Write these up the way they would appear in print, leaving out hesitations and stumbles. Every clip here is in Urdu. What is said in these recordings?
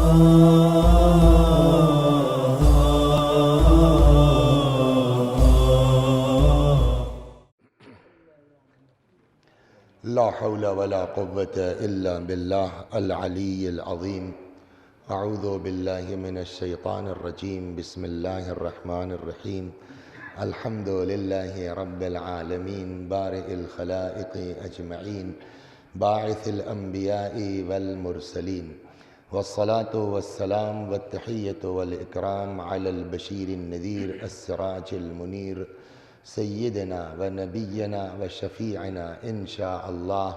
لا حول ولا قوة إلا بالله العلي العظيم. أعوذ بالله من الشيطان الرجيم. بسم الله الرحمن الرحيم. الحمد لله رب العالمين بارئ الخلائق أجمعين باعث الأنبياء والمرسلين، والصلاة والسلام والتحية والإكرام على البشير النذير السراج المنير سيدنا ونبينا وشفيعنا إن شاء الله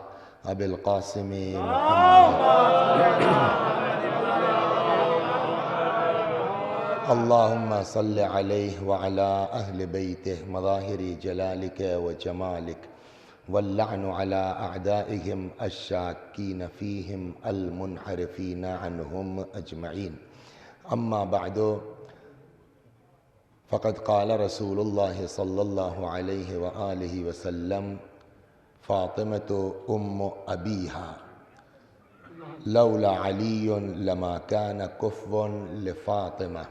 أبي القاسم محمد. اللهم صل عليه وعلى أهل بيته مظاهر جلالك وجمالك، واللعن على أعدائهم الشاكين فيهم المنحرفين عنهم أجمعين. أما بعد، فقد قال رسول الله صلى الله عليه وآله وسلم: فاطمة أم أبيها، لولا علي لما كان كفو لفاطمة،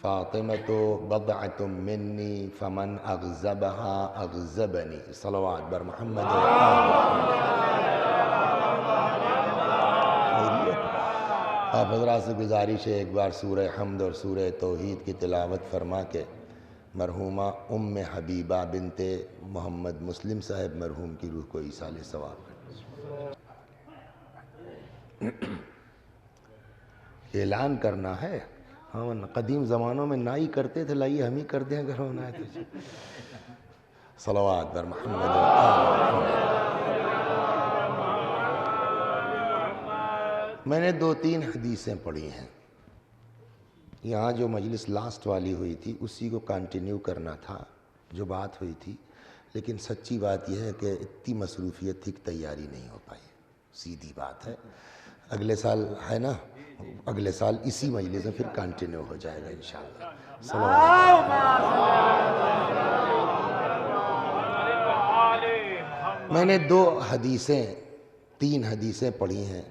فاطمة بضعة مني فمن أغزبها أغزبني. صلوات بر محمد. آپ حضرات سے گزارش ہے ایک بار سورہ حمد اور سورہ توحید کی تلاوت فرما کے مرحومہ ام حبیبہ بنت محمد مسلم صاحب مرحوم کی روح کو ایصال ثواب اعلان کرنا ہے. ہاں، قدیم زمانوں میں نائی کرتے تھے، لائیے ہم ہی کر دیں اگر ہونا ہے تو. صلوات بر محمد. میں نے 2-3 حدیثیں پڑھی ہیں. یہاں جو مجلس لاسٹ والی ہوئی تھی اسی کو کنٹینیو کرنا تھا جو بات ہوئی تھی، لیکن سچی بات یہ ہے کہ اتنی مصروفیت تھی کہ تیاری نہیں ہو پائی. سیدھی بات ہے. اگلے سال ہے نا، اگلے سال اسی مجلس میں پھر کنٹینیو ہو جائے گا انشاءاللہ. میں نے 3 حدیثیں پڑھی ہیں.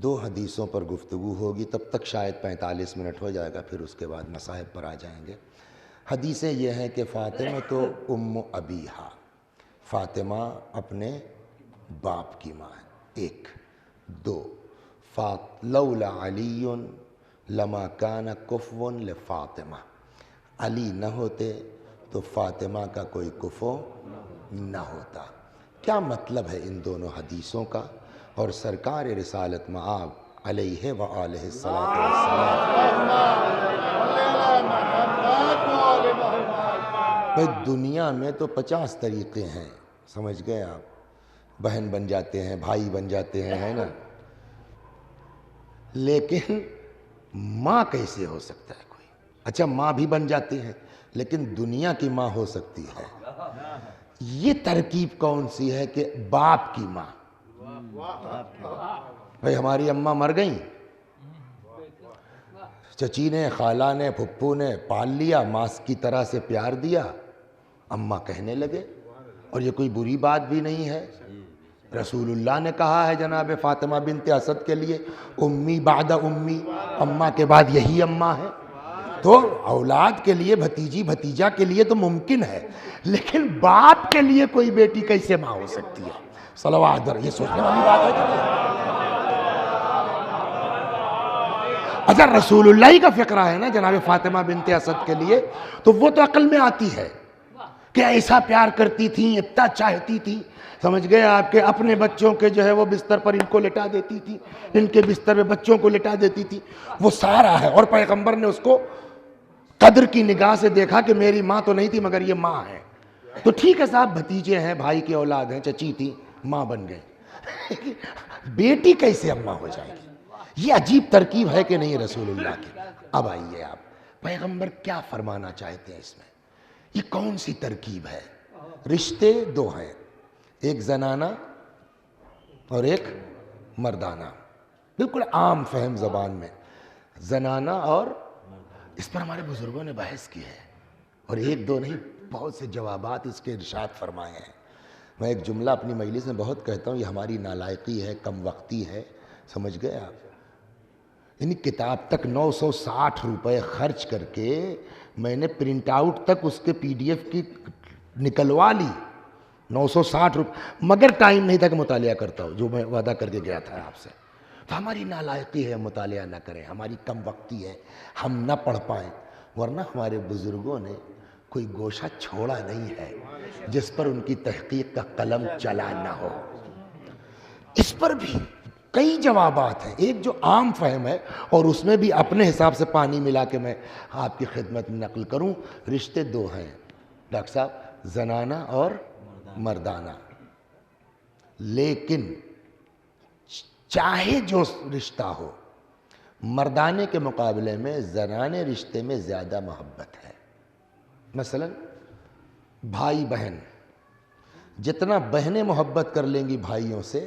2 حدیثوں پر گفتگو ہوگی، تب تک شاید 45 منٹ ہو جائے گا، پھر اس کے بعد مصاحب پر آ جائیں گے. حدیثیں یہ ہیں کہ فاطمہ تو ام ابیہا، فاطمہ اپنے باپ کی ماں ہے. 1. 2. لولا علی لما کان کفو لفاطمہ، علی نہ ہوتے تو فاطمہ کا کوئی کفو نہ ہوتا. کیا مطلب ہے ان دونوں حدیثوں کا؟ اور سرکار رسالت مآب علیہ وآلہ الصلاۃ والسلام، دنیا میں تو 50 طریقے ہیں، سمجھ گئے آپ. بہن بن جاتے ہیں، بھائی بن جاتے ہیں، ہے نا. لیکن ماں کیسے ہو سکتا ہے کوئی؟ اچھا، ماں بھی بن جاتی ہے لیکن دنیا کی ماں ہو سکتی ہے. یہ ترکیب کون سی ہے کہ باپ کی ماں؟ بھئی ہماری اماں مر گئیں، چچی نے، خالہ نے، پھپھو نے پال لیا، ماں کی طرح سے پیار دیا، اماں کہنے لگے. اور یہ کوئی بری بات بھی نہیں ہے. رسول اللہ نے کہا ہے جناب فاطمہ بنت اسد کے لیے: امی بعد امی، اماں کے بعد یہی اماں ہے. تو اولاد کے لیے، بھتیجی بھتیجا کے لیے تو ممکن ہے، لیکن باپ کے لیے کوئی بیٹی کیسے ماں ہو سکتی ہے؟ صلوات. یہ سوچنے والی بات ہے کہ نہیں؟ اچھا، رسول اللہ کا فقرہ ہے نا جناب فاطمہ بنت اسد کے لیے، تو وہ تو عقل میں آتی ہے کہ ایسا پیار کرتی تھیں، اتنا چاہتی تھی، سمجھ گئے آپ، کے اپنے بچوں کے جو ہے وہ بستر پر ان کو لٹا دیتی تھی، ان کے بستر میں بچوں کو لٹا دیتی تھی. وہ سارا ہے. اور پیغمبر نے اس کو قدر کی نگاہ سے دیکھا کہ میری ماں تو نہیں تھی مگر یہ ماں ہے. تو ٹھیک ہے صاحب، بھتیجے ہیں، بھائی کی اولاد ہیں، چچی تھی، ماں بن گئے. بیٹی کیسے اماں ہو جائے گی؟ یہ عجیب ترکیب ہے کہ نہیں رسول اللہ کی؟ اب آئیے آپ، پیغمبر کیا فرمانا چاہتے ہیں اس میں؟ یہ کون سی ترکیب ہے؟ رشتے 2 ہیں، ایک زنانہ اور ایک مردانہ. بالکل عام فہم زبان میں زنانہ اور، اس پر ہمارے بزرگوں نے بحث کی ہے اور 1-2 نہیں، بہت سے جوابات اس کے ارشاد فرمائے ہیں. میں ایک جملہ اپنی مجلس میں بہت کہتا ہوں، یہ ہماری نالائقی ہے، کم وقتی ہے، سمجھ گئے آپ. یعنی کتاب تک 960 روپے خرچ کر کے میں نے پرنٹ آؤٹ تک اس کے PDF کی نکلوا لی، 960 روپے، مگر ٹائم نہیں تھا کہ مطالعہ کرتا ہوں جو میں وعدہ کر کے گیا تھا آپ سے۔ تو ہماری نالائقی ہے مطالعہ نہ کریں، ہماری کم وقتی ہے ہم نہ پڑھ پائیں، ورنہ ہمارے بزرگوں نے کوئی گوشہ چھوڑا نہیں ہے جس پر ان کی تحقیق کا قلم چلا نہ ہو۔ اس پر بھی کئی جوابات ہیں، ایک جو عام فہم ہے اور اس میں بھی اپنے حساب سے پانی ملا کے میں آپ کی خدمت میں نقل کروں۔ رشتے دو ہیں ڈاکٹر صاحب، زنانہ اور مردانہ، لیکن چاہے جو رشتہ ہو، مردانے کے مقابلے میں زنانے رشتے میں زیادہ محبت ہے۔ مثلا بھائی بہن، جتنا بہنیں محبت کر لیں گی بھائیوں سے،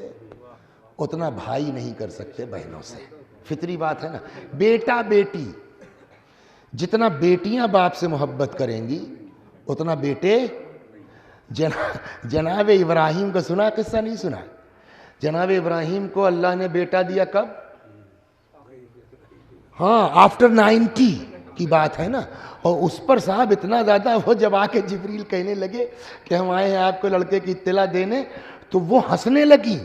اتنا بھائی نہیں کر سکتے بہنوں سے، فطری بات ہے نا۔ بیٹا بیٹی، جتنا بیٹیاں باپ سے محبت کریں گی اتنا بیٹے۔ جناب ابراہیم کا سنا قصہ نہیں سنا؟ جناب ابراہیم کو اللہ نے بیٹا دیا کب؟ ہاں، آفٹر 90 کی بات ہے نا۔ اور اس پر صاحب اتنا زیادہ، وہ جب آ کے جبریل کہنے لگے کہ ہم آئے ہیں آپ کو لڑکے کی اطلاع دینے، تو وہ ہنسنے لگی۔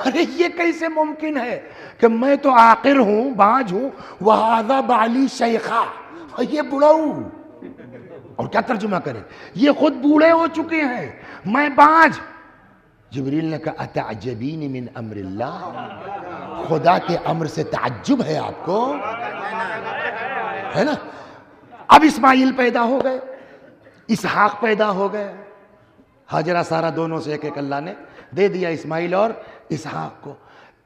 ارے یہ کیسے ممکن ہے کہ میں تو عاقر ہوں، باج ہوں، وَهَذَا بَعْلِي شَيْخًا، یہ بڑھا ہوں۔ اور کیا ترجمہ کریں، یہ خود بوڑھے ہو چکے ہیں، میں باج۔ جبریل نے کہا اتعجبین من امر اللہ، خدا کے امر سے تعجب ہے آپ کو، ہے نا۔ اب اسماعیل پیدا ہو گئے، اسحاق پیدا ہو گئے، حاجرہ سارہ دونوں سے ایک ایک اللہ نے دے دیا، اسماعیل اور اسحاق کو۔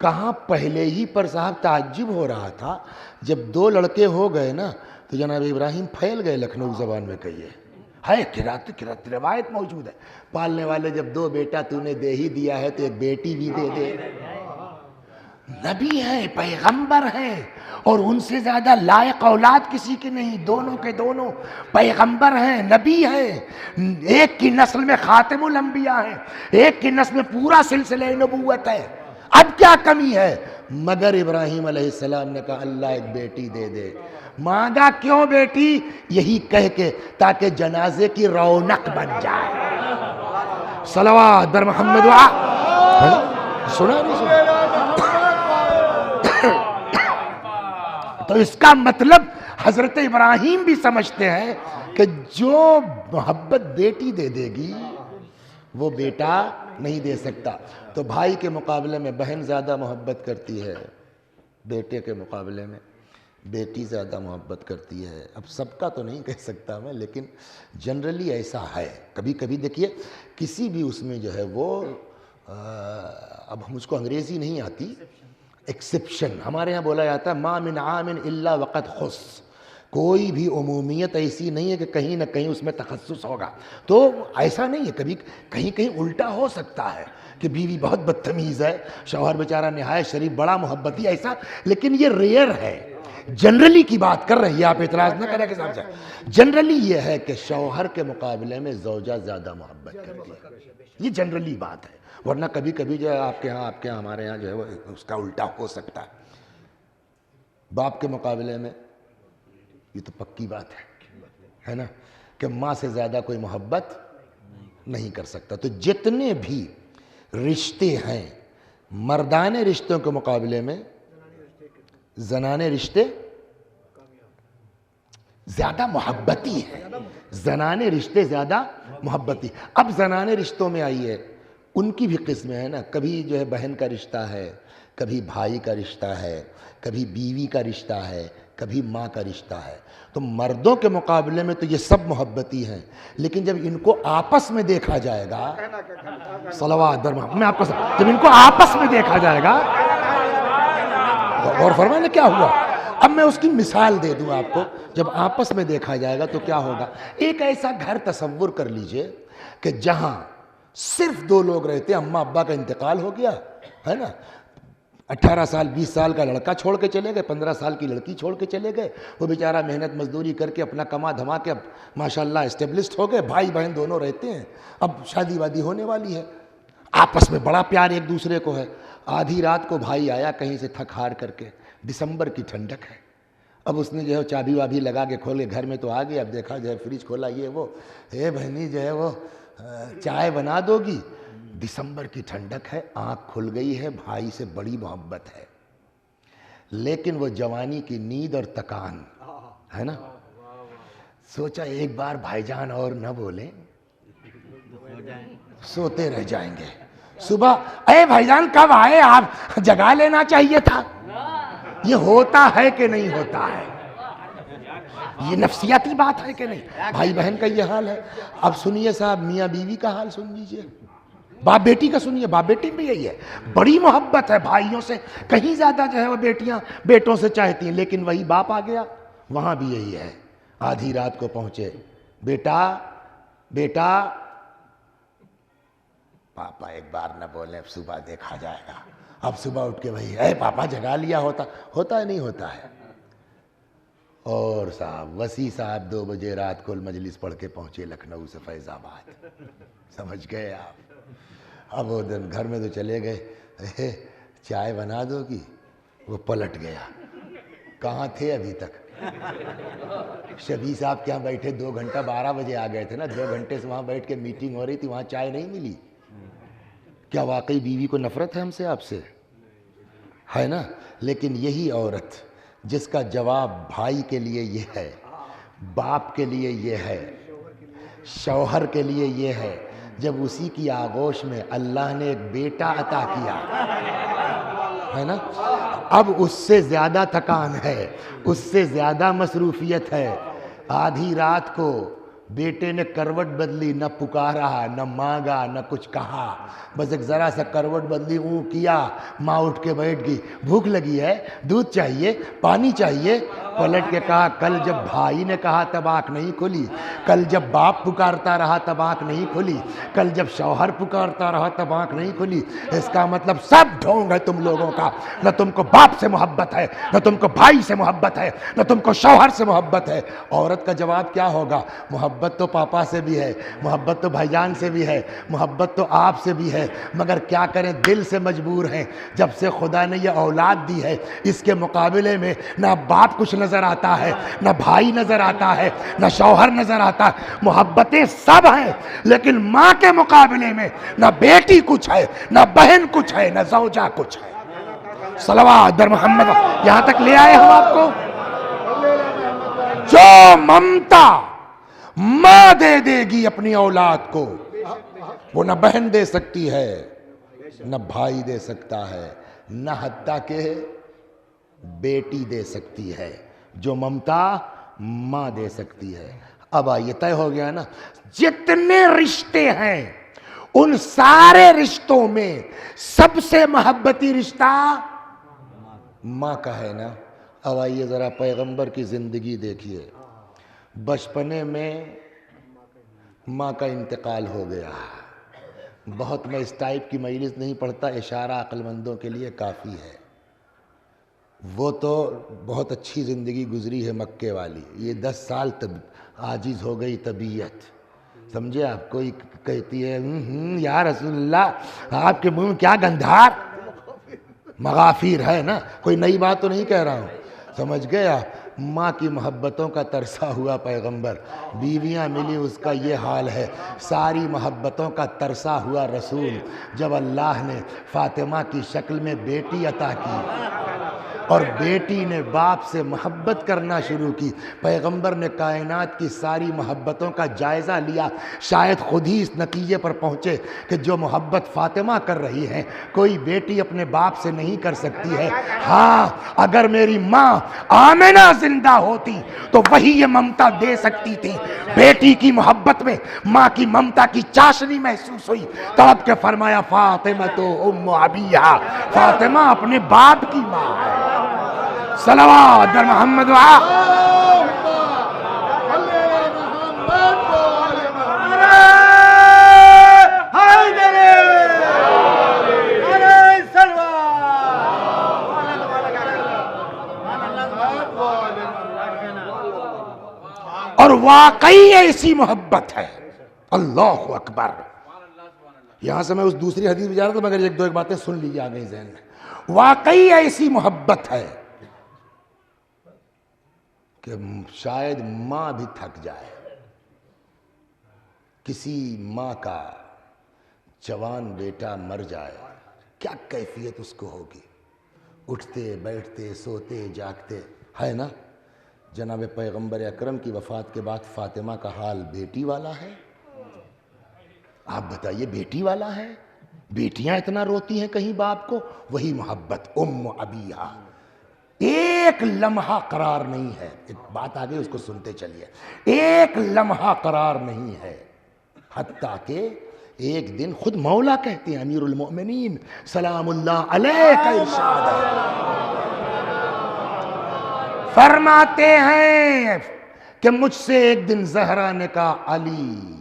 کہاں پہلے ہی پر صاحب تعجب ہو رہا تھا، جب 2 لڑکے ہو گئے نا تو جناب ابراہیم پھیل گئے، لکھنؤ زبان میں کہیے ہے، قرات روایت موجود ہے، پالنے والے جب 2 بیٹا تو نے دے ہی دیا ہے تو ایک بیٹی بھی دے دے۔ نبی ہیں، پیغمبر ہیں، اور ان سے زیادہ لائق اولاد کسی کی نہیں، دونوں کے دونوں پیغمبر ہیں، نبی ہیں، ایک کی نسل میں خاتم الانبیاء ہیں، ایک کی نسل میں پورا سلسلہ نبوت ہے۔ اب کیا کمی ہے؟ مگر ابراہیم علیہ السلام نے کہا اللہ ایک بیٹی دے دے۔ مانگا کیوں بیٹی؟ یہی کہہ کے تاکہ جنازے کی رونق بن جائے۔ صلوات بر محمد سنا نہیں سنا؟ تو اس کا مطلب حضرت ابراہیم بھی سمجھتے ہیں کہ جو محبت بیٹی دے دے گی وہ بیٹا نہیں دے سکتا۔ تو بھائی کے مقابلے میں بہن زیادہ محبت کرتی ہے، بیٹے کے مقابلے میں بیٹی زیادہ محبت کرتی ہے۔ اب سب کا تو نہیں کہہ سکتا میں، لیکن جنرلی ایسا ہے۔ کبھی کبھی دیکھیے کسی بھی اس میں جو ہے وہ اب مجھ کو انگریزی نہیں آتی، ایکسیپشن ہمارے ہاں بولا جاتا ہے ما من عام الا وقد خص، کوئی بھی عمومیت ایسی نہیں ہے کہ کہیں نہ کہیں اس میں تخصص ہوگا۔ تو ایسا نہیں ہے، کبھی کہیں کہیں الٹا ہو سکتا ہے کہ بیوی بہت بدتمیز ہے، شوہر بیچارہ نہایت شریف بڑا محبتی، ایسا، لیکن یہ ریئر ہے۔ جنرلی کی بات کر رہی ہے، آپ اعتراض نہ کریں کہ صاحب سے۔ جنرلی یہ ہے کہ شوہر کے مقابلے میں زوجہ زیادہ محبت کرتی ہے، یہ جنرلی بات ہے، ورنہ کبھی کبھی جو ہے آپ کے ہاں ہمارے ہاں جو ہے وہ اس کا الٹا ہو سکتا ہے۔ باپ کے مقابلے میں یہ تو پکی بات ہے نا کہ ماں سے زیادہ کوئی محبت نہیں کر سکتا۔ تو جتنے بھی رشتے ہیں مردانے رشتوں کے مقابلے میں زنانے رشتے زیادہ محبتی ہیں، زنانے رشتے زیادہ محبتی۔ اب زنانے رشتوں میں آئیے، ان کی بھی قسمیں ہیں نا، کبھی جو ہے بہن کا رشتہ ہے، کبھی بھائی کا رشتہ ہے، کبھی بیوی کا رشتہ ہے، کبھی ماں کا رشتہ ہے۔ تو مردوں کے مقابلے میں تو یہ سب محبتی ہیں، لیکن جب ان کو آپس میں دیکھا جائے گا، صلوات بر محمد، میں آپ کو جب ان کو آپس میں دیکھا جائے گا، اور فرمانا کیا ہوا؟ اب میں اس کی مثال دے دوں آپ کو، جب آپس میں دیکھا جائے گا تو کیا ہوگا؟ ایک ایسا گھر تصور کر لیجئے کہ جہاں صرف 2 لوگ رہتے ہیں، اماں ابا کا انتقال ہو گیا ہے نا، 18 سال 20 سال کا لڑکا چھوڑ کے چلے گئے، 15 سال کی لڑکی چھوڑ کے چلے گئے، وہ بیچارہ محنت مزدوری کر کے اپنا کما دھما کے اب ماشاءاللہ اسٹیبلشڈ ہو گئے، بھائی بہن دونوں رہتے ہیں، اب شادی وادی ہونے والی ہے، آپس میں بڑا پیار ایک دوسرے کو ہے۔ آدھی رات کو بھائی آیا کہیں سے تھک ہار کر کے، دسمبر کی ٹھنڈک ہے، اب اس نے جو ہے چابی وابی لگا کے کھولے گھر میں تو آ گئے، اب دیکھا جو ہے فریج کھولا، یہ وہ، اے بہنی جو ہے وہ چائے بنا دو گی؟ دسمبر کی ٹھنڈک ہے، آنکھ کھل گئی ہے، بھائی سے بڑی محبت ہے، لیکن وہ جوانی کی نیند اور تکان ہے نا، سوچا ایک بار بھائی جان اور نہ بولیں، سوتے رہ جائیں گے، صبح اے بھائی جان کب آئے آپ، جگا لینا چاہیے تھا۔ یہ ہوتا ہے کہ نہیں ہوتا ہے؟ یہ نفسیاتی بات ہے کہ نہیں؟ بھائی بہن کا یہ حال ہے۔ اب سنیے صاحب میاں بیوی کا حال سن لیجئے، باپ بیٹی کا سنیے، باپ بیٹی میں یہی ہے، بڑی محبت ہے بھائیوں سے، کہیں زیادہ جو ہے وہ بیٹیاں بیٹوں سے چاہتی ہیں، لیکن وہی باپ آ گیا، وہاں بھی یہی ہے۔ آدھی رات کو پہنچے، بیٹا بیٹا، پاپا ایک بار نہ بولیں، اب صبح دیکھا جائے گا، اب صبح اٹھ کے وہی، اے پاپا جگا لیا ہوتا ہے نہیں ہوتا ہے۔ اور صاحب وسیع صاحب 2 بجے رات کو مجلس پڑھ کے پہنچے لکھنؤ سے فیض آباد، سمجھ گئے آپ؟ اب وہ دن گھر میں تو چلے گئے، چائے بنا دو گی؟ وہ پلٹ گیا، کہاں تھے ابھی تک؟ شبی صاحب کیا بیٹھے 2 گھنٹہ، 12 بجے آ گئے تھے نا، 2 گھنٹے سے وہاں بیٹھ کے میٹنگ ہو رہی تھی، وہاں چائے نہیں ملی۔ کیا واقعی بیوی کو نفرت ہے ہم سے، آپ سے ہے نا؟ لیکن یہی عورت جس کا جواب بھائی کے لیے یہ ہے، باپ کے لیے یہ ہے، شوہر کے لیے یہ ہے، جب اسی کی آغوش میں اللہ نے ایک بیٹا عطا کیا ہے نا، اب اس سے زیادہ تکان ہے، اس سے زیادہ مصروفیت ہے۔ آدھی رات کو بیٹے نے کروٹ بدلی، نہ پکارا، نہ مانگا، نہ کچھ کہا، بس ایک ذرا سا کروٹ بدلی اوں کیا، ماں اٹھ کے بیٹھ گئی، بھوک لگی ہے، دودھ چاہیے، پانی چاہیے، پلٹ کے کہا کل جب بھائی نے کہا تب آنکھ نہیں کھلی، کل جب باپ پکارتا رہا تب آنکھ نہیں کھلی، کل جب شوہر پکارتا رہا تب آنکھ نہیں کھلی، اس کا مطلب سب ڈھونگ ہے تم لوگوں کا، نہ تم کو باپ سے محبت ہے، نہ تم کو بھائی سے محبت ہے، نہ تم کو شوہر سے محبت ہے۔ عورت کا جواب کیا ہوگا؟ محبت تو پاپا سے بھی ہے، محبت تو بھائی جان سے بھی ہے، محبت تو آپ سے بھی ہے، مگر کیا کریں دل سے مجبور ہیں، جب سے خدا نے یہ اولاد دی ہے اس کے مقابلے میں نہ باپ کچھ نظر آتا ہے، نہ بھائی نظر آتا ہے، نہ شوہر نظر آتا ہے، محبتیں سب ہیں لیکن ماں کے مقابلے میں نہ بیٹی کچھ ہے، نہ بہن کچھ ہے، نہ زوجہ کچھ ہے۔ صلوات در محمد، یہاں تک لے آئے ہم آپ کو۔ جو ممتا ماں دے دے گی اپنی اولاد کو، وہ نہ بہن دے سکتی ہے، نہ بھائی دے سکتا ہے، نہ حتیٰ کہ بیٹی دے سکتی ہے، جو ممتا ماں دے سکتی ہے۔ اب آئیے، طے ہو گیا نا، جتنے رشتے ہیں ان سارے رشتوں میں سب سے محبتی رشتہ ماں کا ہے نا۔ اب آئیے ذرا پیغمبر کی زندگی دیکھیے، بچپنے میں ماں کا انتقال ہو گیا، بہت میں اس ٹائپ کی مجلس نہیں پڑھتا، اشارہ عقل مندوں کے لیے کافی ہے۔ وہ تو بہت اچھی زندگی گزری ہے مکے والی، یہ 10 سال عاجز ہو گئی طبیعت، سمجھے آپ؟ کوئی کہتی ہے یا رسول اللہ آپ کے منہ میں کیا گندھار، مغافیر ہے نا، کوئی نئی بات تو نہیں کہہ رہا ہوں، سمجھ گیا؟ ماں کی محبتوں کا ترسا ہوا پیغمبر، بیویاں ملی اس کا یہ حال ہے، ساری محبتوں کا ترسا ہوا رسول، جب اللہ نے فاطمہ کی شکل میں بیٹی عطا کی اور بیٹی نے باپ سے محبت کرنا شروع کی، پیغمبر نے کائنات کی ساری محبتوں کا جائزہ لیا، شاید خود ہی اس نتیجے پر پہنچے کہ جو محبت فاطمہ کر رہی ہے کوئی بیٹی اپنے باپ سے نہیں کر سکتی ہے۔ ہاں، اگر میری ماں آمنہ زندہ ہوتی تو وہی یہ ممتا دے سکتی تھی۔ بیٹی کی محبت میں ماں کی ممتا کی چاشنی محسوس ہوئی، تب کہ فرمایا فاطمہ تو ام ابیہا، فاطمہ اپنے باپ کی ماں ہے۔ صلوات در محمد اور واقعی ایسی محبت ہے، اللہ اکبر۔ یہاں سے میں اس دوسری حدیث بھی جا رہا تھا، مگر ایک باتیں سن لیجیے آگے ذہن میں۔ واقعی ایسی محبت ہے کہ شاید ماں بھی تھک جائے۔ کسی ماں کا جوان بیٹا مر جائے، کیا کیفیت اس کو ہوگی، اٹھتے بیٹھتے سوتے جاگتے، ہے نا؟ جناب پیغمبر اکرم کی وفات کے بعد فاطمہ کا حال بیٹی والا ہے۔ آپ بتائیے، بیٹی والا ہے؟ بیٹیاں اتنا روتی ہیں کہیں باپ کو، وہی محبت ام ابیہا، ایک لمحہ قرار نہیں ہے۔ ایک بات آگے اس کو سنتے چلیے، ایک لمحہ قرار نہیں ہے، حتیٰ کہ ایک دن خود مولا کہتے ہیں، امیر المؤمنین سلام اللہ علیہ کا ارشاد ہے، فرماتے ہیں کہ مجھ سے ایک دن زہرا نے کہا، علی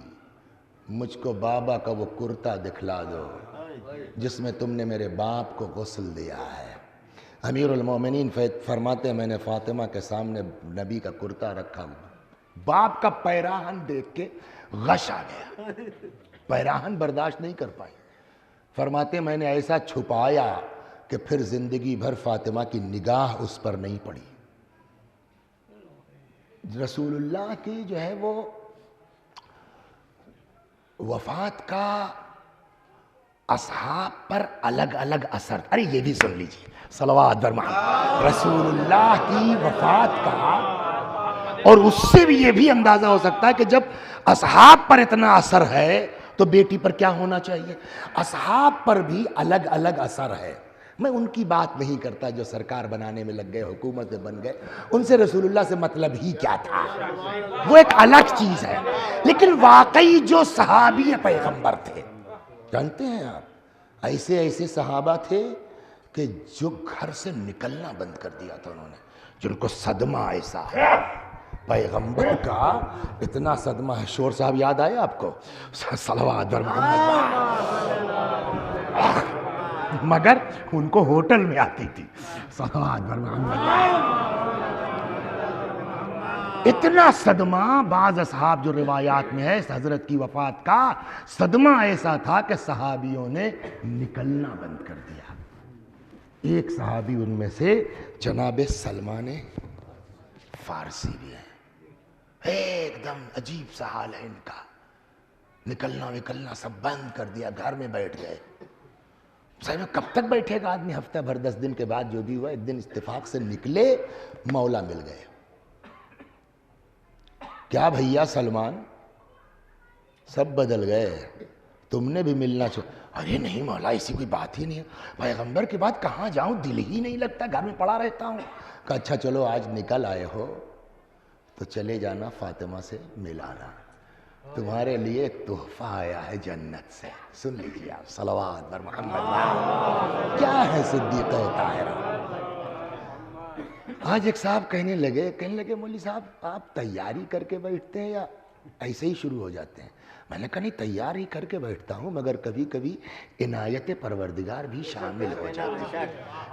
مجھ کو بابا کا وہ کرتا دکھلا دو جس میں تم نے میرے باپ کو غسل دیا ہے۔ امیر المومنین فرماتے ہیں میں نے فاطمہ کے سامنے نبی کا کرتا رکھا، باپ کا پیراہن دیکھ کے غش آ گیا، پیراہن برداشت نہیں کر پائی۔ فرماتے ہیں میں نے ایسا چھپایا کہ پھر زندگی بھر فاطمہ کی نگاہ اس پر نہیں پڑی۔ رسول اللہ کی جو ہے وہ وفات کا اصحاب پر الگ الگ اثر، ارے یہ بھی سن لیجیے، صلوات بر محمد۔ رسول اللہ کی وفات کا، اور اس سے بھی یہ بھی اندازہ ہو سکتا ہے کہ جب اصحاب پر اتنا اثر ہے تو بیٹی پر کیا ہونا چاہیے۔ اصحاب پر بھی الگ الگ اثر ہے۔ میں ان کی بات نہیں کرتا جو سرکار بنانے میں لگ گئے، حکومت میں بن گئے، ان سے رسول اللہ سے مطلب ہی کیا تھا، وہ ایک الگ چیز ہے۔ لیکن واقعی جو صحابی پیغمبر تھے، جانتے ہیں آپ، ایسے ایسے صحابہ تھے کہ جو گھر سے نکلنا بند کر دیا تھا انہوں نے، جن کو صدمہ ایسا ہے پیغمبر کا، اتنا صدمہ ہے۔ شور صاحب یاد آئے آپ کو؟ صلوات بر محمد۔ مگر ان کو ہوٹل میں آتی تھی، صلوات بر محمد۔ اتنا صدمہ، بعض اصحاب جو روایات میں ہے حضرت کی وفات کا صدمہ ایسا تھا کہ صحابیوں نے نکلنا بند کر دیا۔ ایک صحابی ان میں سے جناب سلمان فارسی بھی ہے، ایک دم عجیب سا حال ہے ان کا، نکلنا وکلنا سب بند کر دیا، گھر میں بیٹھ گئے۔ صاحب کب تک بیٹھے گا آدمی، ہفتہ بھر 10 دن کے بعد جو بھی ہوا، ایک دن اتفاق سے نکلے، مولا مل گئے۔ کیا بھیا سلمان، سب بدل گئے، تم نے بھی ملنا چاہو۔ ارے نہیں مولا، ایسی کوئی بات ہی نہیں ہے، پیغمبر کے بعد کہاں جاؤں، دل ہی نہیں لگتا، گھر میں پڑا رہتا ہوں۔ کہا اچھا چلو آج نکل آئے ہو تو چلے جانا فاطمہ سے ملانا، تمہارے لیے ایک تحفہ آیا ہے جنت سے، سن لیجیے آپ، صلوات بر محمد۔ کیا ہے صدیقہ طاہرہ۔ آج ایک صاحب کہنے لگے مولوی صاحب آپ تیاری کر کے بیٹھتے ہیں یا ایسے ہی شروع ہو جاتے ہیں؟ میں نے کہا نہیں، تیار ہی کر کے بیٹھتا ہوں، مگر کبھی کبھی عنایت پروردگار بھی شامل ہو جاتی ہے۔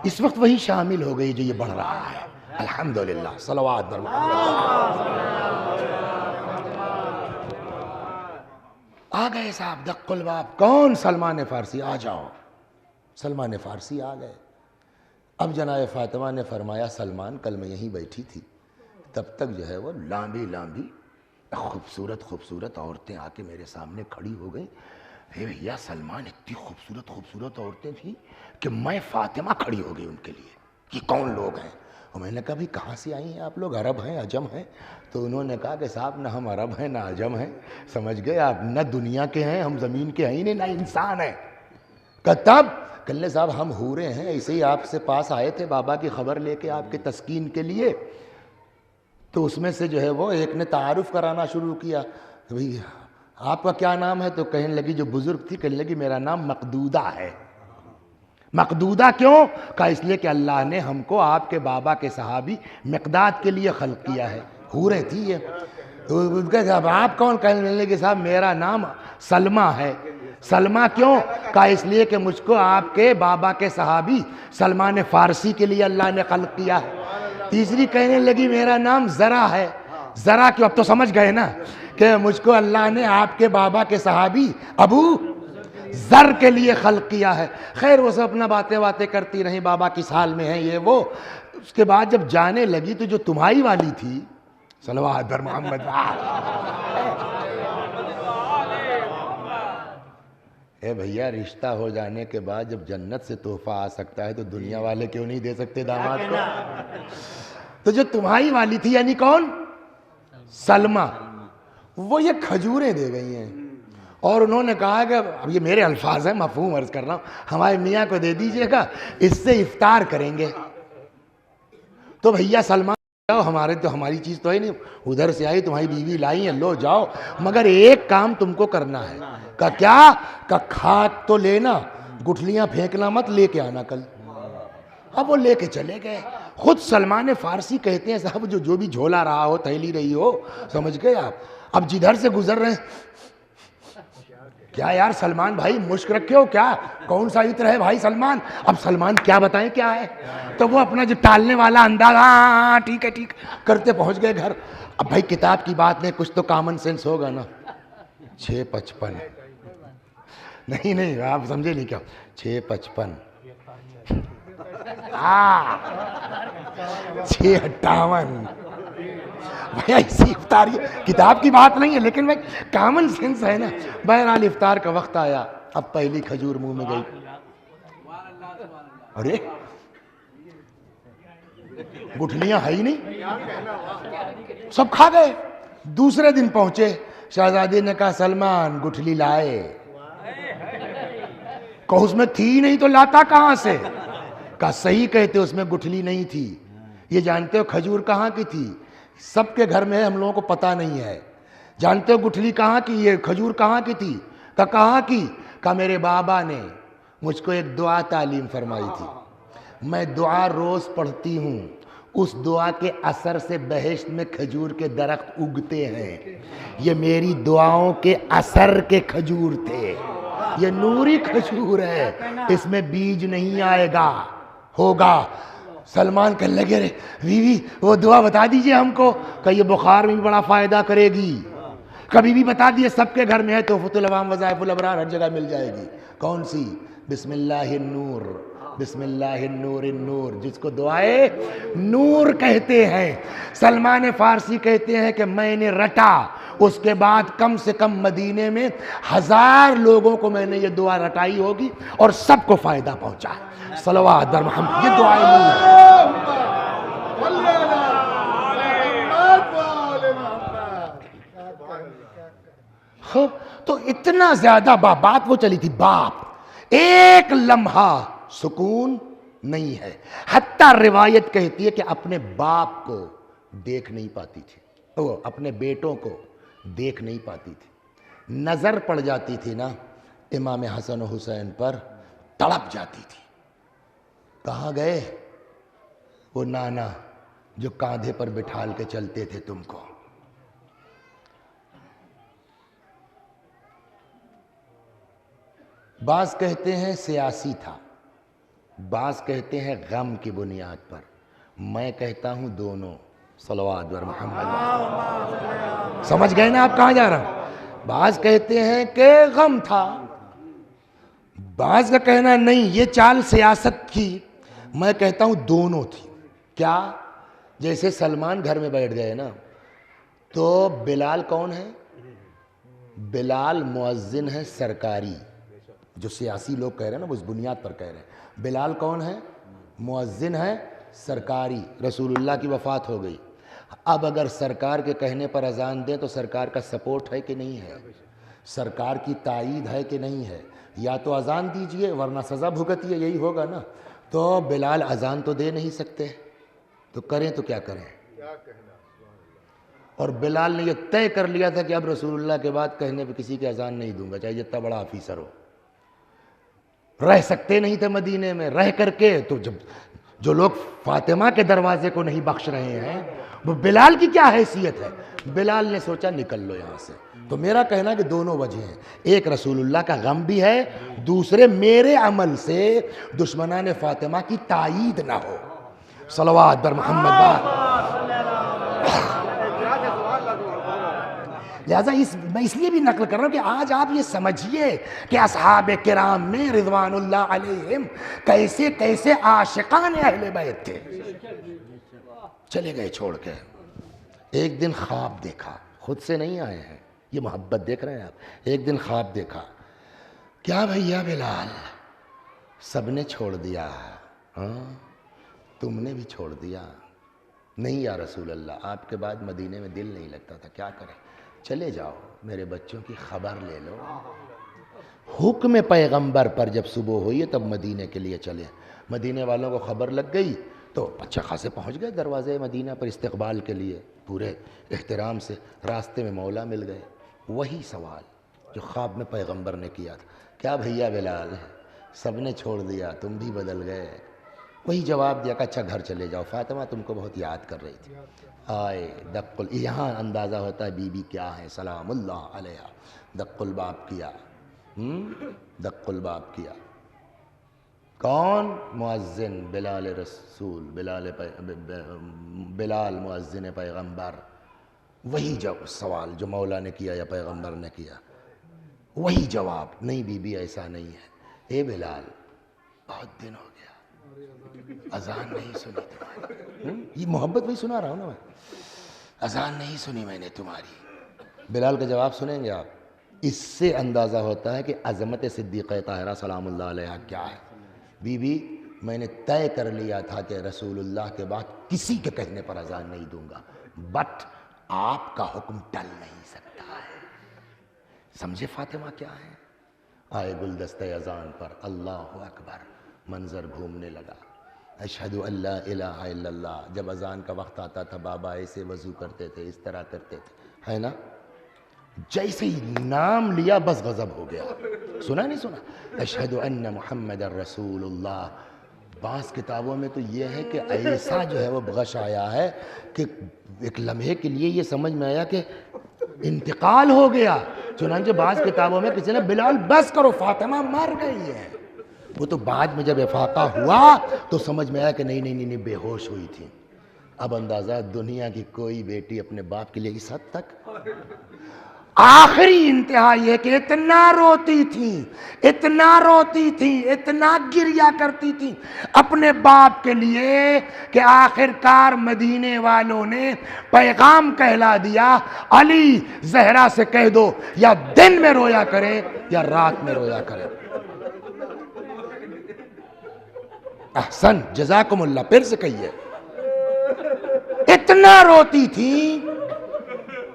اس وقت وہی شامل ہو گئی جو یہ بڑھ رہا ہے، الحمدللہ، صلوات بر محمد۔ آ گئے صاحب، دق الباب، کون؟ سلمان فارسی، آ جاؤ۔ سلمان فارسی آ گئے۔ اب جناب فاطمہ نے فرمایا سلمان کل میں یہیں بیٹھی تھی، تب تک جو ہے وہ لامبی لامبی خوبصورت خوبصورت عورتیں آ کے میرے سامنے کھڑی ہو گئیں۔ اے بھیا سلمان، اتنی خوبصورت خوبصورت عورتیں تھیں کہ میں فاطمہ کھڑی ہو گئی ان کے لیے، یہ کون لوگ ہیں؟ اور میں نے کہا بھائی کہاں سے آئی ہیں آپ لوگ، عرب ہیں عجم ہیں؟ تو انہوں نے کہا کہ صاحب نہ ہم عرب ہیں نہ عجم ہیں، سمجھ گئے آپ، نہ دنیا کے ہیں ہم، زمین کے ہیں نہیں، نہ انسان ہیں۔ کہ تب کہنے صاحب ہم حورے ہیں، ایسے ہی آپ سے پاس آئے تھے بابا کی خبر لے کے آپ کے تسکین کے لیے، تو اس میں سے جو ہے وہ ایک نے تعارف کرانا شروع کیا، بھئی آپ کا کیا نام ہے؟ تو کہنے لگی جو بزرگ تھی، کہنے لگی میرا نام مقدودہ ہے۔ مقدودہ کیوں؟ کہا اس لیے کہ اللہ نے ہم کو آپ کے بابا کے صحابی مقداد کے لیے خلق کیا ہے، حوریں تھی یہ۔ اب آپ کون؟ کہنے لگے صاحب میرا نام سلمہ ہے۔ سلمہ کیوں؟ کہا اس لیے کہ مجھ کو آپ کے بابا کے صحابی سلمان فارسی کے لیے اللہ نے خلق کیا ہے۔ تیسری کہنے لگی میرا نام ذرا ہے۔ ذرا کیوں؟ اب تو سمجھ گئے نا کہ مجھ کو اللہ نے آپ کے بابا کے صحابی ابو زر کے لیے خلق کیا ہے. خیر وہ سب اپنا باتیں کرتی رہیں، بابا کس حال میں ہیں یہ وہ. اس کے بعد جب جانے لگی تو جو تمہاری والی تھی، صلوات بر محمد، اے بھیا رشتہ ہو جانے کے بعد جب جنت سے تحفہ آ سکتا ہے تو دنیا والے کیوں نہیں دے سکتے داماد کو؟ تو جو تمہاری والی تھی یعنی کون؟ سلمہ، وہ یہ کھجوریں دے گئی ہیں اور انہوں نے کہا کہ اب یہ میرے الفاظ ہیں، مفہوم عرض کر رہا ہوں، ہمارے میاں کو دے دیجئے گا، اس سے افطار کریں گے. تو بھیا سلمان جاؤ، ہماری چیز تو ہے نہیں، ادھر سے آئی تمہاری بیوی لائی ہیں، لو جاؤ، مگر ایک کام تم کو کرنا ہے. کہا کیا؟ کہا کھاد تو لینا، گٹھلیاں پھینکنا مت، لے کے آنا کل. اب وہ لے کے چلے گئے. خود سلمان فارسی کہتے ہیں صاحب جو بھی جھولا رہا ہو، تھیلی رہی ہو، سمجھ گئے آپ. اب جدھر سے گزر رہے ہیں، کیا یار سلمان بھائی مشک رکھے ہو کیا؟ کون سا عطر ہے بھائی سلمان؟ اب سلمان کیا بتائیں کیا ہے؟ تو وہ اپنا جو ٹالنے والا انداز، ہاں ٹھیک ہے کرتے پہنچ گئے گھر. اب بھائی کتاب کی بات نہیں، کچھ تو کامن سینس ہوگا نا. 6:55 نہیں آپ سمجھے نہیں کیا، 6:55 6:58 بھیا اسی افطاری کتاب کی بات نہیں ہے لیکن بھائی کامن سینس ہے نا. بہرحال افطار کا وقت آیا. اب پہلی کھجور منہ میں گئی، ارے گٹھلیاں ہے ہی نہیں، سب کھا گئے. دوسرے دن پہنچے، شہزادی نے کہا سلمان گٹھلی لائے؟ کہو اس میں تھی نہیں تو لاتا کہاں سے؟ کہا صحیح کہتے اس میں گٹھلی نہیں تھی. یہ جانتے ہو کھجور کہاں کی تھی؟ سب کے گھر میں ہے، ہم لوگوں کو پتہ نہیں ہے. جانتے ہو گٹھلی کہاں کی، یہ کھجور کہاں کی تھی؟ کہاں کی؟ کہا میرے بابا نے مجھ کو ایک دعا تعلیم فرمائی تھی، میں دعا روز پڑھتی ہوں، اس دعا کے اثر سے بہشت میں کھجور کے درخت اگتے ہیں. یہ میری دعاؤں کے اثر کے کھجور تھے، یہ نوری کھجور ہے، اس میں بیج نہیں آئے گا، ہوگا. سلمان کہنے لگے رے بیوی وہ دعا بتا دیجئے ہم کو. کہ یہ بخار میں بھی بڑا فائدہ کرے گی. کبھی بھی بتا دیئے، سب کے گھر میں ہے، تحفۃ العوام وظائف الابرار ہر جگہ مل جائے گی. کون سی؟ بسم اللہ النور، بسم اللہ النور النور، جس کو دعائے نور کہتے ہیں. سلمان فارسی کہتے ہیں کہ میں نے رٹا، اس کے بعد کم سے کم مدینے میں 1000 لوگوں کو میں نے یہ دعا رٹائی ہوگی اور سب کو فائدہ پہنچا. صلوات بر محمد، یہ دعائے نور ہے. تو اتنا زیادہ بات وہ چلی تھی، باپ ایک لمحہ سکون نہیں ہے. حتیٰ روایت کہتی ہے کہ اپنے باپ کو دیکھ نہیں پاتی تھی، وہ اپنے بیٹوں کو دیکھ نہیں پاتی تھی. نظر پڑ جاتی تھی نا امام حسن و حسین پر، تڑپ جاتی تھی. کہاں گئے وہ نانا جو کاندھے پر بٹھال کے چلتے تھے تم کو؟ بعض کہتے ہیں سیاسی تھا، بعض کہتے ہیں غم کی بنیاد پر، میں کہتا ہوں دونوں. صلوات بر محمد. سمجھ گئے نا آپ کہاں جا رہا ہوں؟ بعض کہتے ہیں کہ غم تھا، بعض کا کہنا نہیں یہ چال سیاست کی. میں کہتا ہوں دونوں تھی. کیا؟ جیسے سلمان گھر میں بیٹھ گئے نا تو بلال کون ہے؟ بلال مؤذن ہے سرکاری، جو سیاسی لوگ کہہ رہے ہیں نا وہ اس بنیاد پر کہہ رہے ہیں. بلال کون ہے؟ مؤذن ہے سرکاری. رسول اللہ کی وفات ہو گئی، اب اگر سرکار کے کہنے پر اذان دیں تو سرکار کا سپورٹ ہے کہ نہیں ہے؟ سرکار کی تائید ہے کہ نہیں ہے؟ یا تو اذان دیجئے ورنہ سزا بھگتیے، یہی ہوگا نا. تو بلال اذان تو دے نہیں سکتے، تو کریں تو کیا کریں؟ اور بلال نے یہ طے کر لیا تھا کہ اب رسول اللہ کے بعد کہنے پہ کسی کے اذان نہیں دوں گا، چاہے جتنا بڑا آفیسر ہو. رہ سکتے نہیں تھے مدینے میں، رہ کر کے تو جب جو لوگ فاطمہ کے دروازے کو نہیں بخش رہے ہیں وہ بلال کی کیا حیثیت ہے؟ بلال نے سوچا نکل لو یہاں سے. تو میرا کہنا کہ دونوں وجہ ہیں، ایک رسول اللہ کا غم بھی ہے، دوسرے میرے عمل سے دشمنان فاطمہ کی تائید نہ ہو. صلوات بر محمد. لہٰذا میں اس لیے بھی نقل کر رہا ہوں کہ آج آپ یہ سمجھیے کہ اصحاب کرام میں رضوان اللہ علیہم کیسے کیسے عاشقان اہل بیت تھے. چلے گئے چھوڑ کے. ایک دن خواب دیکھا، خود سے نہیں آئے ہیں، یہ محبت دیکھ رہے ہیں آپ. ایک دن خواب دیکھا، کیا بھیا بلال سب نے چھوڑ دیا، ہاں تم نے بھی چھوڑ دیا؟ نہیں یا رسول اللہ، آپ کے بعد مدینے میں دل نہیں لگتا تھا، کیا کریں؟ چلے جاؤ میرے بچوں کی خبر لے لو. حکم پیغمبر پر جب صبح ہوئی ہے تب مدینے کے لیے چلے. مدینے والوں کو خبر لگ گئی تو اچھا خاصے پہنچ گئے دروازے مدینہ پر استقبال کے لیے پورے احترام سے. راستے میں مولا مل گئے. وہی سوال جو خواب میں پیغمبر نے کیا تھا، کیا بھیا بلال سب نے چھوڑ دیا، تم بھی بدل گئے؟ وہی جواب دیا کہ اچھا گھر چلے جاؤ، فاطمہ تم کو بہت یاد کر رہی تھی. آئے دق یہاں اندازہ ہوتا ہے بی بی کیا ہے، سلام اللہ علیہ. دق الباب کیا، دق الباب کیا. کون؟ مؤذن بلال رسول، بلال مؤذن پیغمبر. وہی سوال جو مولا نے کیا یا پیغمبر نے کیا، وہی جواب. نہیں بی بی ایسا نہیں ہے. اے بلال بہت دن ہو گیا اذان نہیں سنی تمہاری. یہ محبت وہی سنا رہا ہوں نا میں. اذان نہیں سنی میں نے تمہاری. بلال کا جواب سنیں گے آپ. اس سے اندازہ ہوتا ہے کہ عظمت صدیقہ طاہرہ سلام اللہ علیہ کیا ہے. بی بی میں نے طے کر لیا تھا کہ رسول اللہ کے بعد کسی کے کہنے پر اذان نہیں دوں گا، بٹ آپ کا حکم ٹل نہیں سکتا ہے. سمجھے فاطمہ کیا ہے؟ آئے گلدستہ اذان پر، اللہ اکبر. منظر گھومنے لگا. اشہد ان لا الہ الا اللہ. جب اذان کا وقت آتا تھا بابا ایسے وضو کرتے تھے، اس طرح کرتے تھے، ہے نا؟ جیسے ہی نام لیا بس غضب ہو گیا. سنا نہیں سنا؟ اشہد ان محمد رسول اللہ. بعض کتابوں میں تو یہ ہے کہ ایسا جو ہے وہ بغش آیا ہے کہ ایک لمحے کے لیے یہ سمجھ میں آیا کہ انتقال ہو گیا. چنانچہ بعض کتابوں میں کسی نے بلال بس کرو فاطمہ مر گئی ہے. وہ تو بعد میں جب افاقہ ہوا تو سمجھ میں آیا کہ نہیں بے ہوش ہوئی تھی. اب اندازہ دنیا کی کوئی بیٹی اپنے باپ کے لیے اس حد تک. آخری انتہا یہ کہ اتنا روتی تھی، اتنا گریا کرتی تھی اپنے باپ کے لیے کہ آخر کار مدینے والوں نے پیغام کہلا دیا، علی زہرا سے کہہ دو یا دن میں رویا کرے یا رات میں رویا کرے. احسن جزاکم اللہ. پھر سے کہیے. اتنا روتی تھی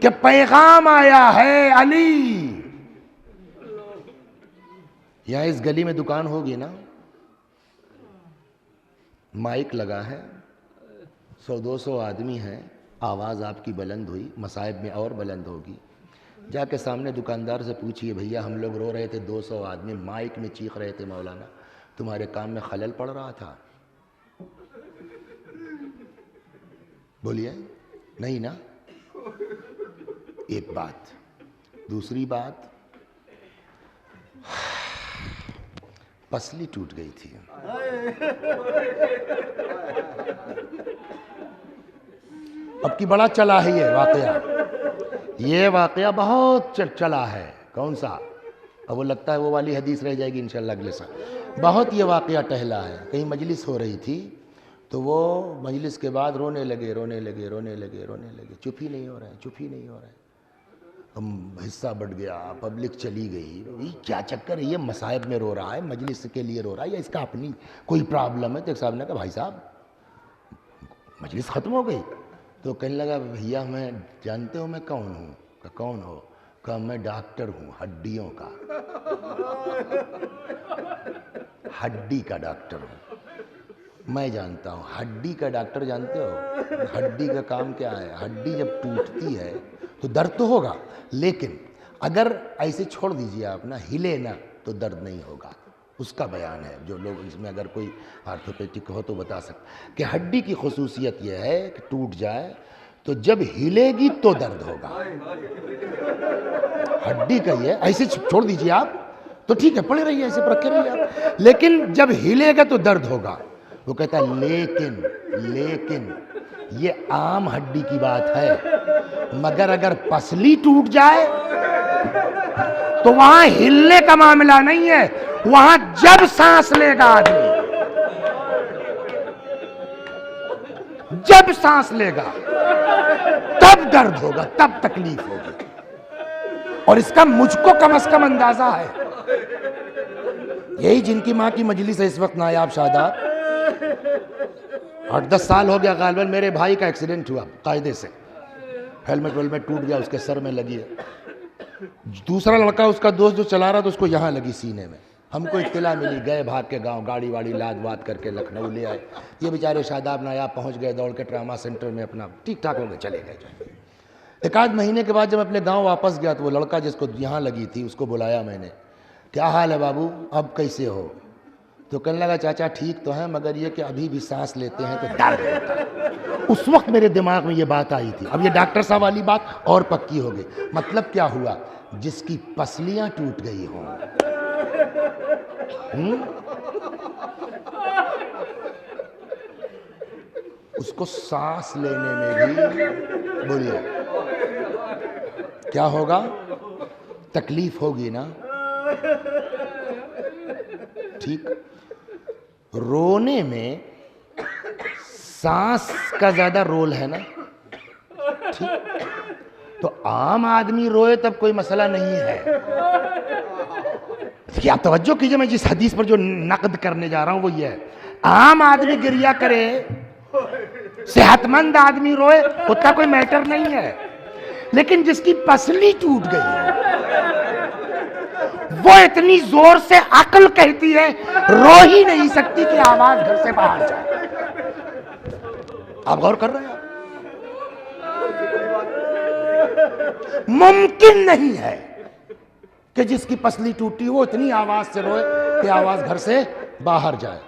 کہ پیغام آیا ہے علی. یہاں اس گلی میں دکان ہوگی نا، مائک لگا ہے، 100-200 آدمی ہیں، آواز آپ کی بلند ہوئی، مصائب میں اور بلند ہوگی. جا کے سامنے دکاندار سے پوچھئے بھیا ہم لوگ رو رہے تھے، 200 آدمی مائک میں چیخ رہے تھے، مولانا تمہارے کام میں خلل پڑ رہا تھا؟ بولیے نہیں نا. ایک بات. دوسری بات، پسلی ٹوٹ گئی تھی. اب کی بڑا چلا ہے یہ واقعہ. یہ واقعہ بہت چلا ہے. کون سا؟ اب وہ لگتا ہے وہ والی حدیث رہ جائے گی انشاءاللہ اگلے سال. بہت یہ واقعہ ٹہلا ہے. کہیں مجلس ہو رہی تھی تو وہ مجلس کے بعد رونے لگے. چپ ہی نہیں ہو رہے. حصہ بڑھ گیا، پبلک چلی گئی. کیا چکر ہے؟ یہ مصائب میں رو رہا ہے، مجلس کے لیے رو رہا ہے یا اس کا اپنی کوئی پرابلم ہے؟ تو ایک صاحب نے کہا بھائی صاحب مجلس ختم ہو گئی. تو کہنے لگا بھیا میں جانتے ہو میں کون ہوں؟ کہ کون ہو؟ کہ میں ڈاکٹر ہوں ہڈیوں کا. ہڈی کا ڈاکٹر ہوں. میں جانتا ہوں ہڈی کا ڈاکٹر. جانتے ہو ہڈی کا کام کیا ہے؟ ہڈی جب ٹوٹتی ہے تو درد تو ہوگا، لیکن اگر ایسے چھوڑ دیجئے آپ نا، ہلے نا تو درد نہیں ہوگا. اس کا بیان ہے. جو لوگ اس میں اگر کوئی آرتھوپیڈک ہو تو بتا سکتے کہ ہڈی کی خصوصیت یہ ہے کہ ٹوٹ جائے تو جب ہلے گی تو درد ہوگا. ہڈی کا یہ ایسے چھوڑ دیجئے آپ تو ٹھیک ہے، پڑے رہیے ایسے رکھے رہیے آپ، لیکن جب ہلے گا تو درد ہوگا. وہ کہتا ہے لیکن یہ عام ہڈی کی بات ہے، مگر اگر پسلی ٹوٹ جائے تو وہاں ہلنے کا معاملہ نہیں ہے، وہاں جب سانس لے گا آدمی، جب سانس لے گا تب درد ہوگا، تب تکلیف ہوگی، اور اس کا مجھ کو کم از کم اندازہ ہے۔ یہی جن کی ماں کی مجلس ہے اس وقت نایاب شاداب، 8-10 سال ہو گیا غالباً، میرے بھائی کا ایکسیڈنٹ ہوا قاعدے سے، ہیلمٹ ٹوٹ گیا، اس کے سر میں لگی ہے، دوسرا لڑکا اس کا دوست جو چلا رہا تھا اس کو یہاں لگی سینے میں، ہم کو اطلاع ملی، گئے بھاگ کے گاؤں، گاڑی واڑی لاد واد کر کے لکھنؤ لے آئے، یہ بیچارے شاداب نایاب پہنچ گئے، دوڑ کے ٹراما سینٹر میں اپنا ٹھیک ٹھاک ہو گئے، چلے گئے۔ ایک آدھ مہینے کے بعد جب اپنے گاؤں واپس گیا تو وہ لڑکا جس کو یہاں لگی تھی اس کو بلایا میں نے، کیا حال ہے بابو، اب کیسے ہو؟ تو کہنے لگا چاچا ٹھیک تو ہیں، مگر یہ کہ ابھی بھی سانس لیتے ہیں تو درد ہوتا ہے۔ اس وقت میرے دماغ میں یہ بات آئی تھی، اب یہ ڈاکٹر صاحب والی بات اور پکی ہو گئی، مطلب کیا ہوا؟ جس کی پسلیاں ٹوٹ گئی ہوں، اس کو سانس لینے میں بھی بولیے کیا ہوگا؟ تکلیف ہوگی نا، ٹھیک؟ رونے میں سانس کا زیادہ رول ہے نا، ٹھیک؟ تو عام آدمی روئے تب کوئی مسئلہ نہیں ہے، آپ توجہ کیجئے، میں جس حدیث پر جو نقد کرنے جا رہا ہوں وہ یہ ہے، عام آدمی گریہ کرے، صحت مند آدمی روئے، اتنا کوئی میٹر نہیں ہے، لیکن جس کی پسلی ٹوٹ گئی ہے وہ اتنی زور سے عقل کہتی ہے رو ہی نہیں سکتی کہ آواز گھر سے باہر جائے۔ آپ غور کر رہے ہیں؟ ممکن نہیں ہے کہ جس کی پسلی ٹوٹی وہ اتنی آواز سے روئے کہ آواز گھر سے باہر جائے۔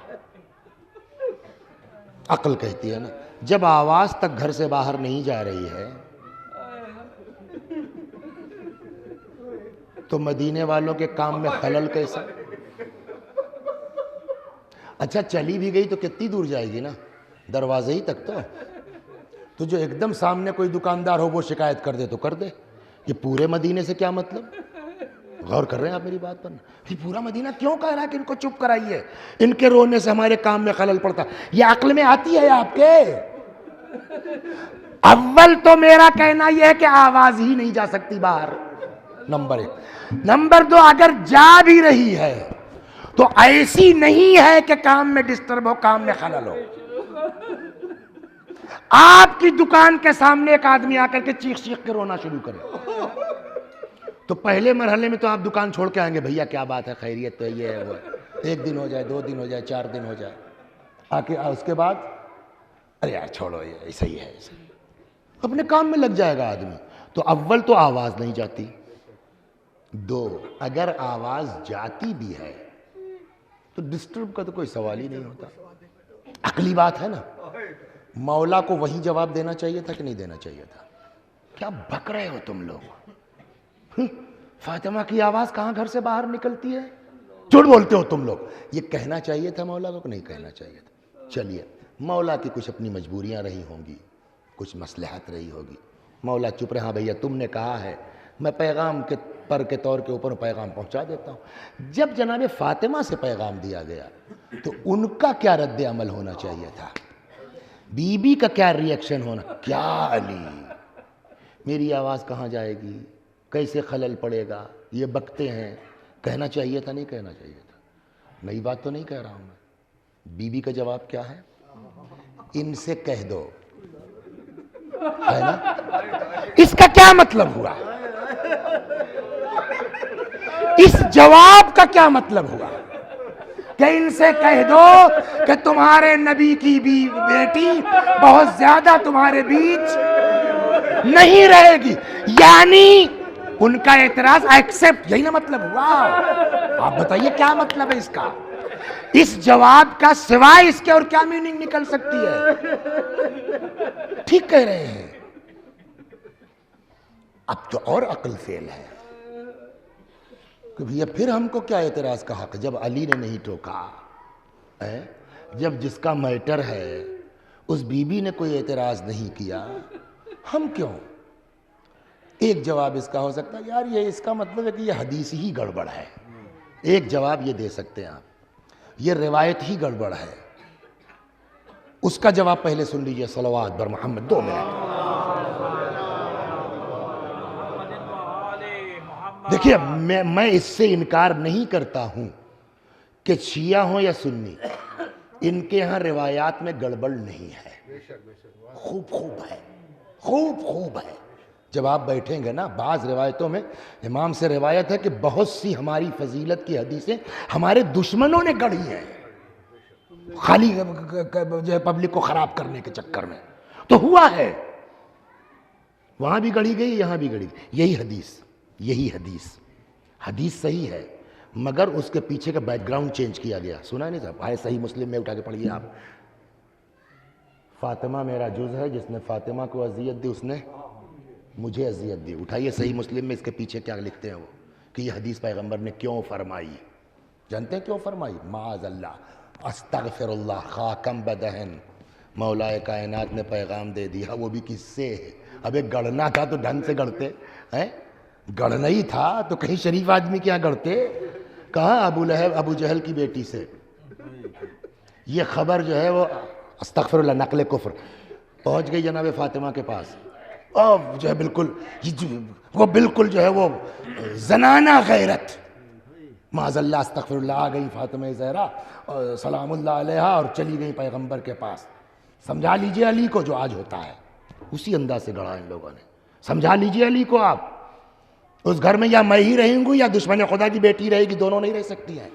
عقل کہتی ہے نا، جب آواز تک گھر سے باہر نہیں جا رہی ہے تو مدینے والوں کے کام میں خلل کیسا؟ اچھا چلی بھی گئی تو کتنی دور جائے گی نا، دروازے ہی تک تو جو ایک دم سامنے کوئی دکاندار ہو وہ شکایت کر دے تو کر دے، یہ پورے مدینے سے کیا مطلب؟ غور کر رہے ہیں آپ میری بات پر؟ یہ پورا مدینہ کیوں کہہ رہا ہے کہ ان کو چپ کرائیے، ان کے رونے سے ہمارے کام میں خلل پڑتا؟ یہ عقل میں آتی ہے آپ کے؟ اول تو میرا کہنا یہ ہے کہ آواز ہی نہیں جا سکتی باہر، نمبر 1۔ نمبر 2، اگر جا بھی رہی ہے تو ایسی نہیں ہے کہ کام میں ڈسٹرب ہو، کام میں خلل ہو۔ آپ کی دکان کے سامنے ایک آدمی آ کر کے چیخ چیخ کے رونا شروع کرے تو پہلے مرحلے میں تو آپ دکان چھوڑ کے آئیں گے، بھیا کیا بات ہے، خیریت تو یہ ہے وہ ہے، 1 دن ہو جائے، 2 دن ہو جائے، 4 دن ہو جائے، اس کے بعد ارے یار چھوڑو، یہ ایسا ہی ہے، اپنے کام میں لگ جائے گا آدمی۔ تو اول تو آواز نہیں جاتی، 2 اگر آواز جاتی بھی ہے تو ڈسٹرب کا تو کوئی سوال ہی نہیں ہوتا۔ عقلی بات ہے نا، مولا کو وہی جواب دینا چاہیے تھا کہ نہیں دینا چاہیے تھا؟ کیا بک رہے ہو تم لوگ؟ فاطمہ کی آواز کہاں گھر سے باہر نکلتی ہے؟ جھوٹ بولتے ہو تم لوگ۔ یہ کہنا چاہیے تھا مولا کو کہ نہیں کہنا چاہیے تھا؟ چلیے، مولا کی کچھ اپنی مجبوریاں رہی ہوں گی، کچھ مصلحت رہی ہوگی، مولا چپ رہے، ہاں بھیا تم نے کہا ہے، میں پیغام کے طور کے اوپر پیغام پہنچا دیتا ہوں۔ جب جناب فاطمہ سے پیغام دیا گیا تو ان کا کیا رد عمل ہونا چاہیے تھا؟ بی بی کا کیا ری ایکشن ہونا؟ کیا علی، میری آواز کہاں جائے گی، کیسے خلل پڑے گا، یہ بکتے ہیں، کہنا چاہیے تھا نہیں کہنا چاہیے تھا؟ نئی بات تو نہیں کہہ رہا ہوں میں۔ بی بی کا جواب کیا ہے؟ ان سے کہہ دو، ہے نا؟ اس کا کیا مطلب ہوا؟ اس جواب کا کیا مطلب ہوا کہ ان سے کہہ دو کہ تمہارے نبی کی بیٹی بہت زیادہ تمہارے بیچ نہیں رہے گی، یعنی ان کا اعتراض ایکسپٹ، یہی نا مطلب ہوا؟ آپ بتائیے کیا مطلب ہے اس کا؟ اس جواب کا سوائے اس کے اور کیا میننگ نکل سکتی ہے؟ ٹھیک کہہ رہے ہیں۔ اب تو اور عقل فیل ہے کہ بھیا پھر ہم کو کیا اعتراض کا حق جب علی نے نہیں ٹوکا؟ جب جس کا میٹر ہے اس بیوی نے کوئی اعتراض نہیں کیا، ہم کیوں؟ ایک جواب اس کا ہو سکتا ہے یار یہ اس کا مطلب ہے کہ یہ حدیث ہی گڑبڑ ہے، ایک جواب یہ دے سکتے ہیں آپ، یہ روایت ہی گڑبڑ ہے۔ اس کا جواب پہلے سن لیجئے، صلوات بر محمد، 2 منٹ۔ دیکھیے میں اس سے انکار نہیں کرتا ہوں کہ شیعہ ہوں یا سنی، ان کے ہاں روایات میں گڑبڑ نہیں ہے، خوب ہے، خوب ہے۔ جب آپ بیٹھیں گے نا، بعض روایتوں میں امام سے روایت ہے کہ بہت سی ہماری فضیلت کی حدیثیں ہمارے دشمنوں نے گڑھی ہیں، خالی جو ہے پبلک کو خراب کرنے کے چکر میں، تو ہوا ہے، وہاں بھی گڑھی گئی، یہاں بھی گڑھی گئی۔ یہی حدیث صحیح ہے، مگر اس کے پیچھے کا بیک گراؤنڈ چینج کیا گیا۔ سنا نہیں صاحب؟ آئے صحیح مسلم میں اٹھا کے پڑھیے آپ، فاطمہ میرا جز ہے، جس نے فاطمہ کو اذیت دی اس نے مجھے اذیت دی۔ اٹھائیے صحیح مسلم میں اس کے پیچھے کیا لکھتے ہیں وہ، کہ یہ حدیث پیغمبر نے کیوں فرمائی؟ جانتے ہیں کیوں فرمائی؟ معاذ اللہ، استغفر اللہ، خاکم بدہن، مولا کائنات نے پیغام دے دیا، وہ بھی کس سے؟ اب ایک گڑنا تھا تو ڈھنگ سے گڑتے ہیں، گڑنا ہی تھا تو کہیں شریف آدمی کیا گڑتے؟ کہاں؟ ابو لہب ابو جہل کی بیٹی سے۔ یہ خبر جو ہے وہ استغفر اللہ، نقل کفر، پہنچ گئی جناب فاطمہ کے پاس، اور جو ہے بالکل جو ہے وہ زنانہ غیرت، معاذ اللہ استغفر اللہ، آ گئی فاطمہ زہرا سلام اللہ علیہا اور چلی گئی پیغمبر کے پاس۔ سمجھا لیجئے علی کو جو آج ہوتا ہے، اسی انداز سے گڑھا ان لوگوں نے۔ سمجھا لیجئے علی کو، آپ اس گھر میں یا میں ہی رہوں گی یا دشمن خدا کی بیٹی رہے گی، دونوں نہیں رہ سکتی ہیں۔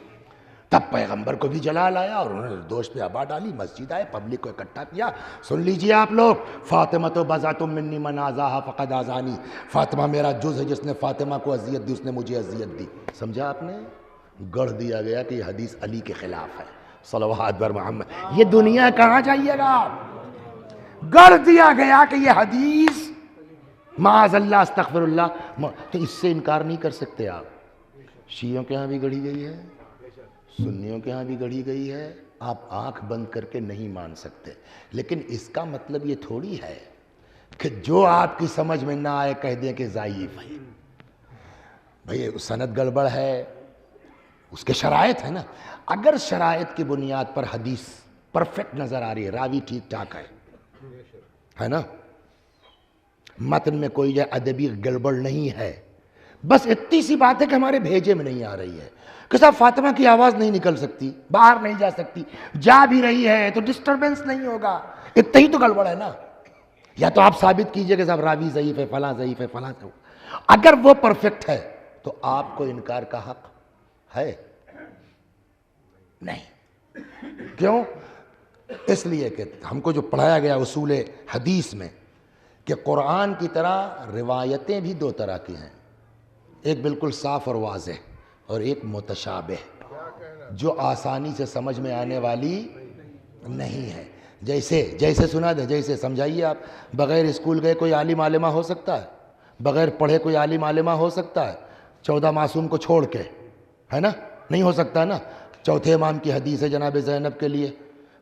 تب پیغمبر کو بھی جلال آیا اور انہوں نے دوش پہ آبا ڈالی، مسجد آئے، پبلک کو اکٹھا کیا۔ سن لیجئے آپ لوگ، فاطمہ تو بضعۃ منی من آذاہا فقد آذانی، فاطمہ میرا جز ہے، جس نے فاطمہ کو اذیت دی اس نے مجھے اذیت دی۔ سمجھا آپ نے؟ گڑھ دیا گیا کہ یہ حدیث علی کے خلاف ہے، صلوات بر محمد۔ یہ دنیا کہاں جائیے گا آپ؟ گڑھ دیا گیا کہ یہ حدیث معاذ اللہ استغفر اللہ، تو اس سے انکار نہیں کر سکتے آپ۔ شیعوں کے ہاں بھی گڑھی گئی ہے، سنیوں کے ہاں بھی گڑھی گئی ہے، آپ آنکھ بند کر کے نہیں مان سکتے، لیکن اس کا مطلب یہ تھوڑی ہے کہ جو آپ کی سمجھ میں نہ آئے کہہ دیں کہ ضعیف ہے۔ بھئی سند گڑبڑ ہے، اس کے شرائط ہے نا، اگر شرائط کی بنیاد پر حدیث پرفیکٹ نظر آ رہی ہے، راوی ٹھیک ٹھاک ہے نا، متن میں کوئی ادبی گڑبڑ نہیں ہے، بس اتنی سی بات ہے کہ ہمارے بھیجے میں نہیں آ رہی ہے، کہ صاحب فاطمہ کی آواز نہیں نکل سکتی، باہر نہیں جا سکتی، جا بھی رہی ہے تو ڈسٹربنس نہیں ہوگا، اتنا ہی تو گڑبڑ ہے نا۔ یا تو آپ ثابت کیجئے کہ صاحب راوی ضعیف ہے، فلاں ضعیف ہے، فلاں ضعیف ہے۔ اگر وہ پرفیکٹ ہے تو آپ کو انکار کا حق ہے نہیں۔ کیوں؟ اس لیے کہ ہم کو جو پڑھایا گیا اصول حدیث میں کہ قرآن کی طرح روایتیں بھی 2 طرح کی ہیں، ایک بالکل صاف اور واضح، اور ایک متشابہ، جو آسانی سے سمجھ میں آنے والی نہیں ہے۔ جیسے سنا دیں، جیسے سمجھائیے آپ، بغیر اسکول گئے کوئی عالم عالمہ ہو سکتا ہے؟ بغیر پڑھے کوئی عالم عالمہ ہو سکتا ہے؟ 14 معصوم کو چھوڑ کے، ہے نا؟ نہیں ہو سکتا نا۔ چوتھے امام کی حدیث ہے جناب زینب کے لیے،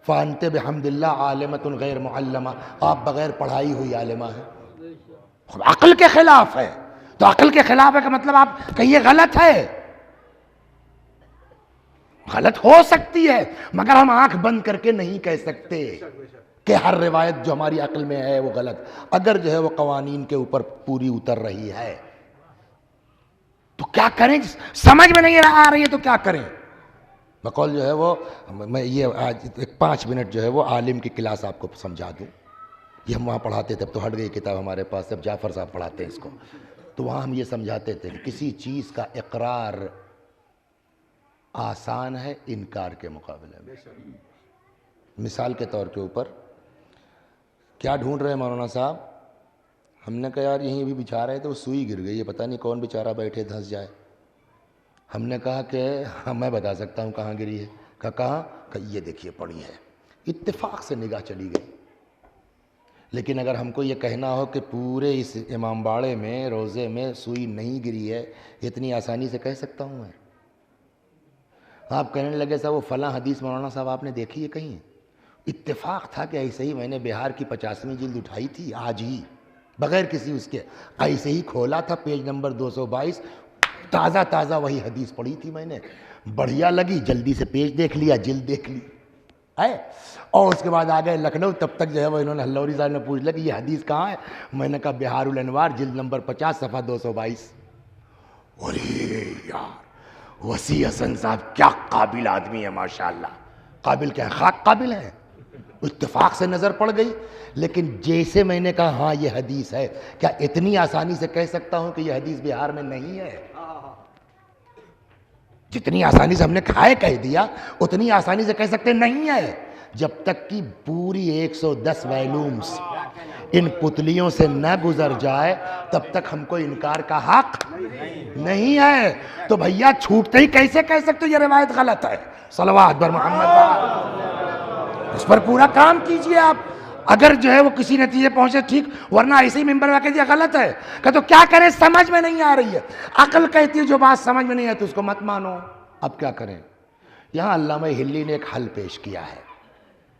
فانت بحمد اللہ عالمۃ غیر معلمہ، آپ بغیر پڑھائی ہوئی عالمہ ہیں، عقل کے خلاف ہے۔ تو عقل کے خلاف ہے کا مطلب آپ کہیے غلط ہے، غلط ہو سکتی ہے، مگر ہم آنکھ بند کر کے نہیں کہہ سکتے کہ ہر روایت جو ہماری عقل میں ہے وہ غلط، اگر جو ہے وہ قوانین کے اوپر پوری اتر رہی ہے تو کیا کریں؟ سمجھ میں نہیں آ رہی ہے تو کیا کریں؟ بقول جو ہے وہ میں یہ آج 5 منٹ جو ہے وہ عالم کی کلاس آپ کو سمجھا دوں۔ یہ ہم وہاں پڑھاتے تھے، اب تو ہٹ گئی کتاب ہمارے پاس، جب جعفر صاحب پڑھاتے ہیں اس کو، تو وہاں ہم یہ سمجھاتے تھے کہ کسی چیز کا اقرار آسان ہے انکار کے مقابلے میں۔ مثال کے طور کے اوپر، کیا ڈھونڈ رہے ہیں مولانا صاحب؟ ہم نے کہا یار یہیں بھی بچھا رہے تھے، وہ سوئی گر گئی ہے، پتہ نہیں کون بیچارہ بیٹھے دھنس جائے۔ ہم نے کہا کہ ہاں میں بتا سکتا ہوں کہاں گری ہے۔ کہاں؟ کہ یہ دیکھیے پڑی ہے۔ اتفاق سے نگاہ چلی گئی۔ لیکن اگر ہم کو یہ کہنا ہو کہ پورے اس امام باڑے میں روزے میں سوئی نہیں گری ہے، اتنی آسانی سے کہہ سکتا ہوں میں؟ آپ کہنے لگے صاحب وہ فلاں حدیث مولانا صاحب آپ نے دیکھی ہے کہیں؟ اتفاق تھا کہ ایسے ہی میں نے بہار کی 50ویں جلد اٹھائی تھی آج ہی، بغیر کسی اس کے، ایسے ہی کھولا تھا پیج نمبر 222، تازہ تازہ وہی حدیث پڑھی تھی میں نے، بڑھیا لگی، جلدی سے پیج دیکھ لیا، جلد دیکھ لی ہے، اور اس کے بعد آ گئے لکھنؤ، تب تک جو ہے وہ انہوں نے ہلوری صاحب نے پوچھ لیا کہ یہ حدیث کہاں ہے؟ میں نے کہا بہار الانوار جلد نمبر 50 صفحہ 222۔ ارے یار وسیع حسن صاحب کیا قابل آدمی ہے ماشاءاللہ، قابل کیا ہے، خاک قابل ہے، اتفاق سے نظر پڑ گئی۔ لیکن جیسے میں نے کہا ہاں یہ حدیث ہے، کیا اتنی آسانی سے کہہ سکتا ہوں کہ یہ حدیث بہار میں نہیں ہے؟ جتنی آسانی سے ہم نے کہہ دیا اتنی آسانی سے کہہ سکتے نہیں ہے، جب تک کہ پوری 110 ویلومز ان پتلیوں سے نہ گزر جائے تب تک ہم کو انکار کا حق نہیں ہے۔ تو بھیا چھوٹتے ہی کیسے کہہ سکتے یہ روایت غلط ہے؟ صلوات بر محمد، اس پر پورا کام کیجئے آپ، اگر جو ہے وہ کسی نتیجے پہنچے ٹھیک، ورنہ ایسے ہی ممبر میں کہہ دیا غلط ہے، کہ تو کیا کریں سمجھ میں نہیں آ رہی ہے، عقل کہتی ہے جو بات سمجھ میں نہیں ہے تو اس کو مت مانو، اب کیا کریں؟ یہاں علامہ ہلی نے ایک حل پیش کیا ہے،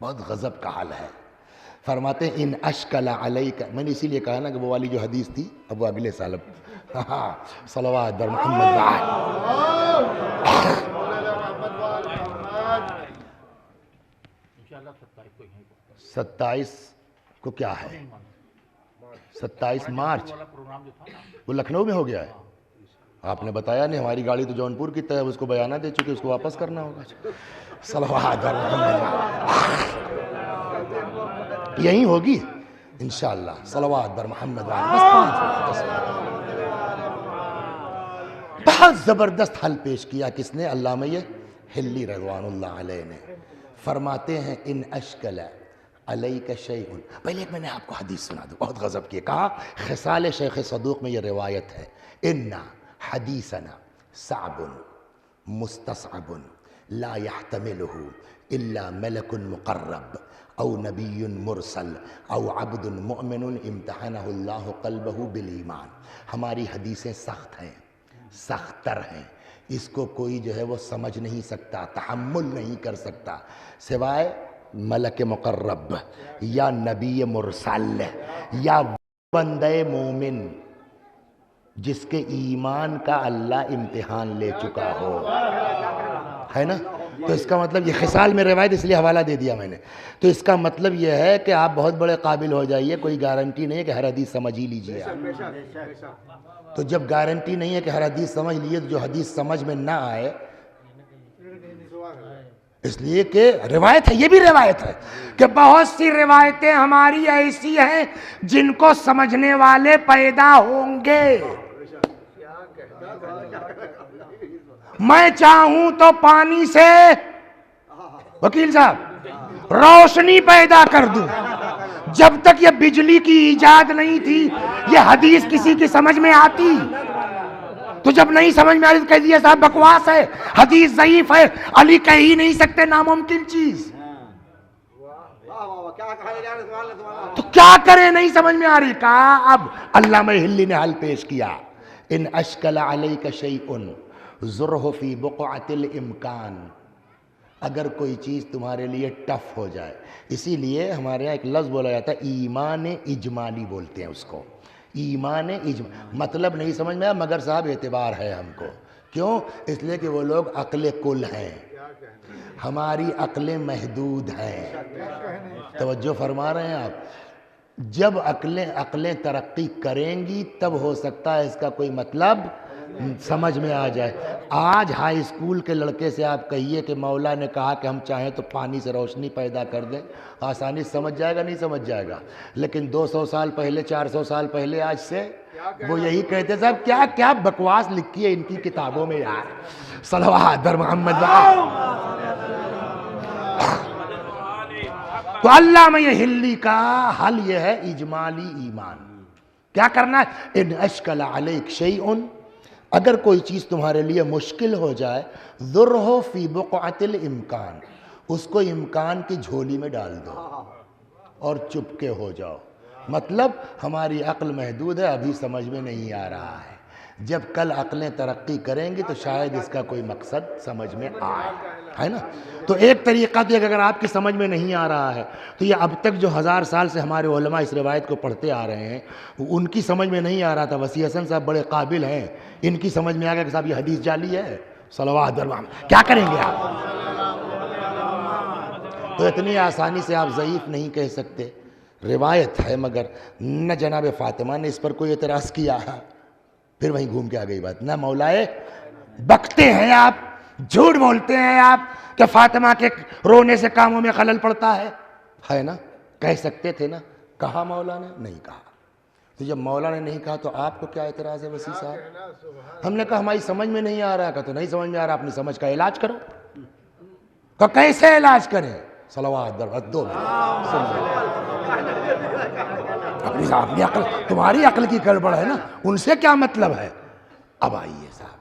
بہت غضب کا حل ہے، فرماتے ہیں ان اشکل علیک، میں نے اسی لیے کہا نا کہ وہ والی جو حدیث تھی اب وہ اگلے سال، صلوات بر محمد ستائیس کو کیا ہے، 27 مارچ وہ لکھنؤ میں ہو گیا ہے، آپ نے بتایا نہیں، ہماری گاڑی تو جونپور کی طرف اس کو بیانہ دے چکے، اس کو واپس کرنا ہوگا۔ صلوات بر محمد، یہی ہوگی انشاءاللہ، صلوات بر محمد، بہت زبردست حل پیش کیا، کس نے؟ علامہ ہلی رضوان اللہ علیہ نے، فرماتے ہیں ان اشکل علیک شیء، پہلے ایک میں نے آپ کو حدیث سنا دوں، بہت غضب کی، کہا خصال شیخ صدوق میں یہ روایت ہے، ان حدیثنا صعب مستصعب لا يحتمله الا ملک مقرب او نبی مرسل او عبد مؤمن امتحنہ اللہ قلبہ بالایمان، ہماری حدیثیں سخت ہیں، سخت تر ہیں، اس کو کوئی جو ہے وہ سمجھ نہیں سکتا، تحمل نہیں کر سکتا سوائے ملک مقرب یا نبی مرسل یا بندہ مومن جس کے ایمان کا اللہ امتحان لے چکا ہو، ہے نا؟ تو اس کا مطلب یہ خصال میں روایت اس لیے حوالہ دے دیا میں نے، تو اس کا مطلب یہ ہے کہ آپ بہت بڑے قابل ہو جائیے، کوئی گارنٹی نہیں ہے کہ ہر حدیث سمجھ ہی لیجیے آپ، تو جب گارنٹی نہیں ہے کہ ہر حدیث سمجھ لیجیے تو جو حدیث سمجھ میں نہ آئے، اس لیے کہ روایت ہے، یہ بھی روایت ہے کہ بہت سی روایتیں ہماری ایسی ہیں جن کو سمجھنے والے پیدا ہوں گے، میں چاہوں تو پانی سے وکیل صاحب روشنی پیدا کر دوں، جب تک یہ بجلی کی ایجاد نہیں تھی یہ حدیث کسی کی سمجھ میں آتی، تو جب نہیں سمجھ میں آتی تو کہہ دیا صاحب بکواس ہے، حدیث ضعیف ہے، علی کہہ ہی نہیں سکتے ناممکن چیز، تو کیا کریں نہیں سمجھ میں آ رہی، کہا اب علامہ ہلی نے حل پیش کیا، ان اشکل علیک شیء ذرہ فی بقعۃ الامکان، اگر کوئی چیز تمہارے لیے ٹف ہو جائے، اسی لیے ہمارے یہاں ایک لفظ بولا جاتا ہے ایمان اجمالی بولتے ہیں اس کو، ایمان مطلب نہیں سمجھ میں آیا مگر صاحب اعتبار ہے ہم کو، کیوں؟ اس لیے کہ وہ لوگ عقل کل ہیں، ہماری عقلیں محدود ہیں، توجہ فرما رہے ہیں آپ، جب عقلیں ترقی کریں گی تب ہو سکتا ہے اس کا کوئی مطلب سمجھ میں آ جائے۔ آج ہائی اسکول کے لڑکے سے آپ کہیے کہ مولا نے کہا کہ ہم چاہیں تو پانی سے روشنی پیدا کر دیں، آسانی سمجھ جائے گا نہیں سمجھ جائے گا، لیکن 200 سال پہلے 400 سال پہلے آج سے وہ یہی کہتے صاحب کیا کیا بکواس لکھی ہے ان کی کتابوں میں یار، صلوات بر محمد۔ تو علامہ ہلی کا حل یہ ہے اجمالی ایمان، کیا کرنا ہے؟ ان اشکل علیک شیء، اگر کوئی چیز تمہارے لیے مشکل ہو جائے، ذرہ فی بقعۃ الامکان، اس کو امکان کی جھولی میں ڈال دو اور چپکے ہو جاؤ، مطلب ہماری عقل محدود ہے ابھی سمجھ میں نہیں آ رہا ہے، جب کل عقلیں ترقی کریں گی تو شاید اس کا کوئی مقصد سمجھ میں آئے، ہے نا؟ تو ایک طریقہ تو اگر آپ کی سمجھ میں نہیں آ رہا ہے تو یہ اب تک جو 1000 سال سے ہمارے علماء اس روایت کو پڑھتے آ رہے ہیں ان کی سمجھ میں نہیں آ رہا تھا. وسیع حسن صاحب بڑے قابل ہیں، ان کی سمجھ میں آ گیا کہ صاحب یہ حدیث جعلی ہے. صلوات محمد، کیا کریں گے آپ؟ تو اتنی آسانی سے آپ ضعیف نہیں کہہ سکتے. روایت ہے، مگر نہ جناب فاطمہ نے اس پر کوئی اعتراض کیا. پھر وہیں گھوم کے آ گئی بات، نہ مولائے بکتے ہیں آپ، جھوٹ بولتے ہیں آپ کہ فاطمہ کے رونے سے کاموں میں خلل پڑتا ہے نا؟ کہہ سکتے تھے نا. کہا مولا نے؟ نہیں کہا. تو جب مولا نے نہیں کہا تو آپ کو کیا اعتراض ہے وسیع صاحب؟ ہم نے کہا ہماری سمجھ میں نہیں آ رہا. کہا تو نہیں سمجھ میں آ رہا، اپنی سمجھ کا علاج کرو. کہا کیسے علاج کریں؟ صلوات دو اپنی عقل، تمہاری عقل کی گڑبڑ ہے نا، ان سے کیا مطلب ہے؟ اب آئیے صاحب،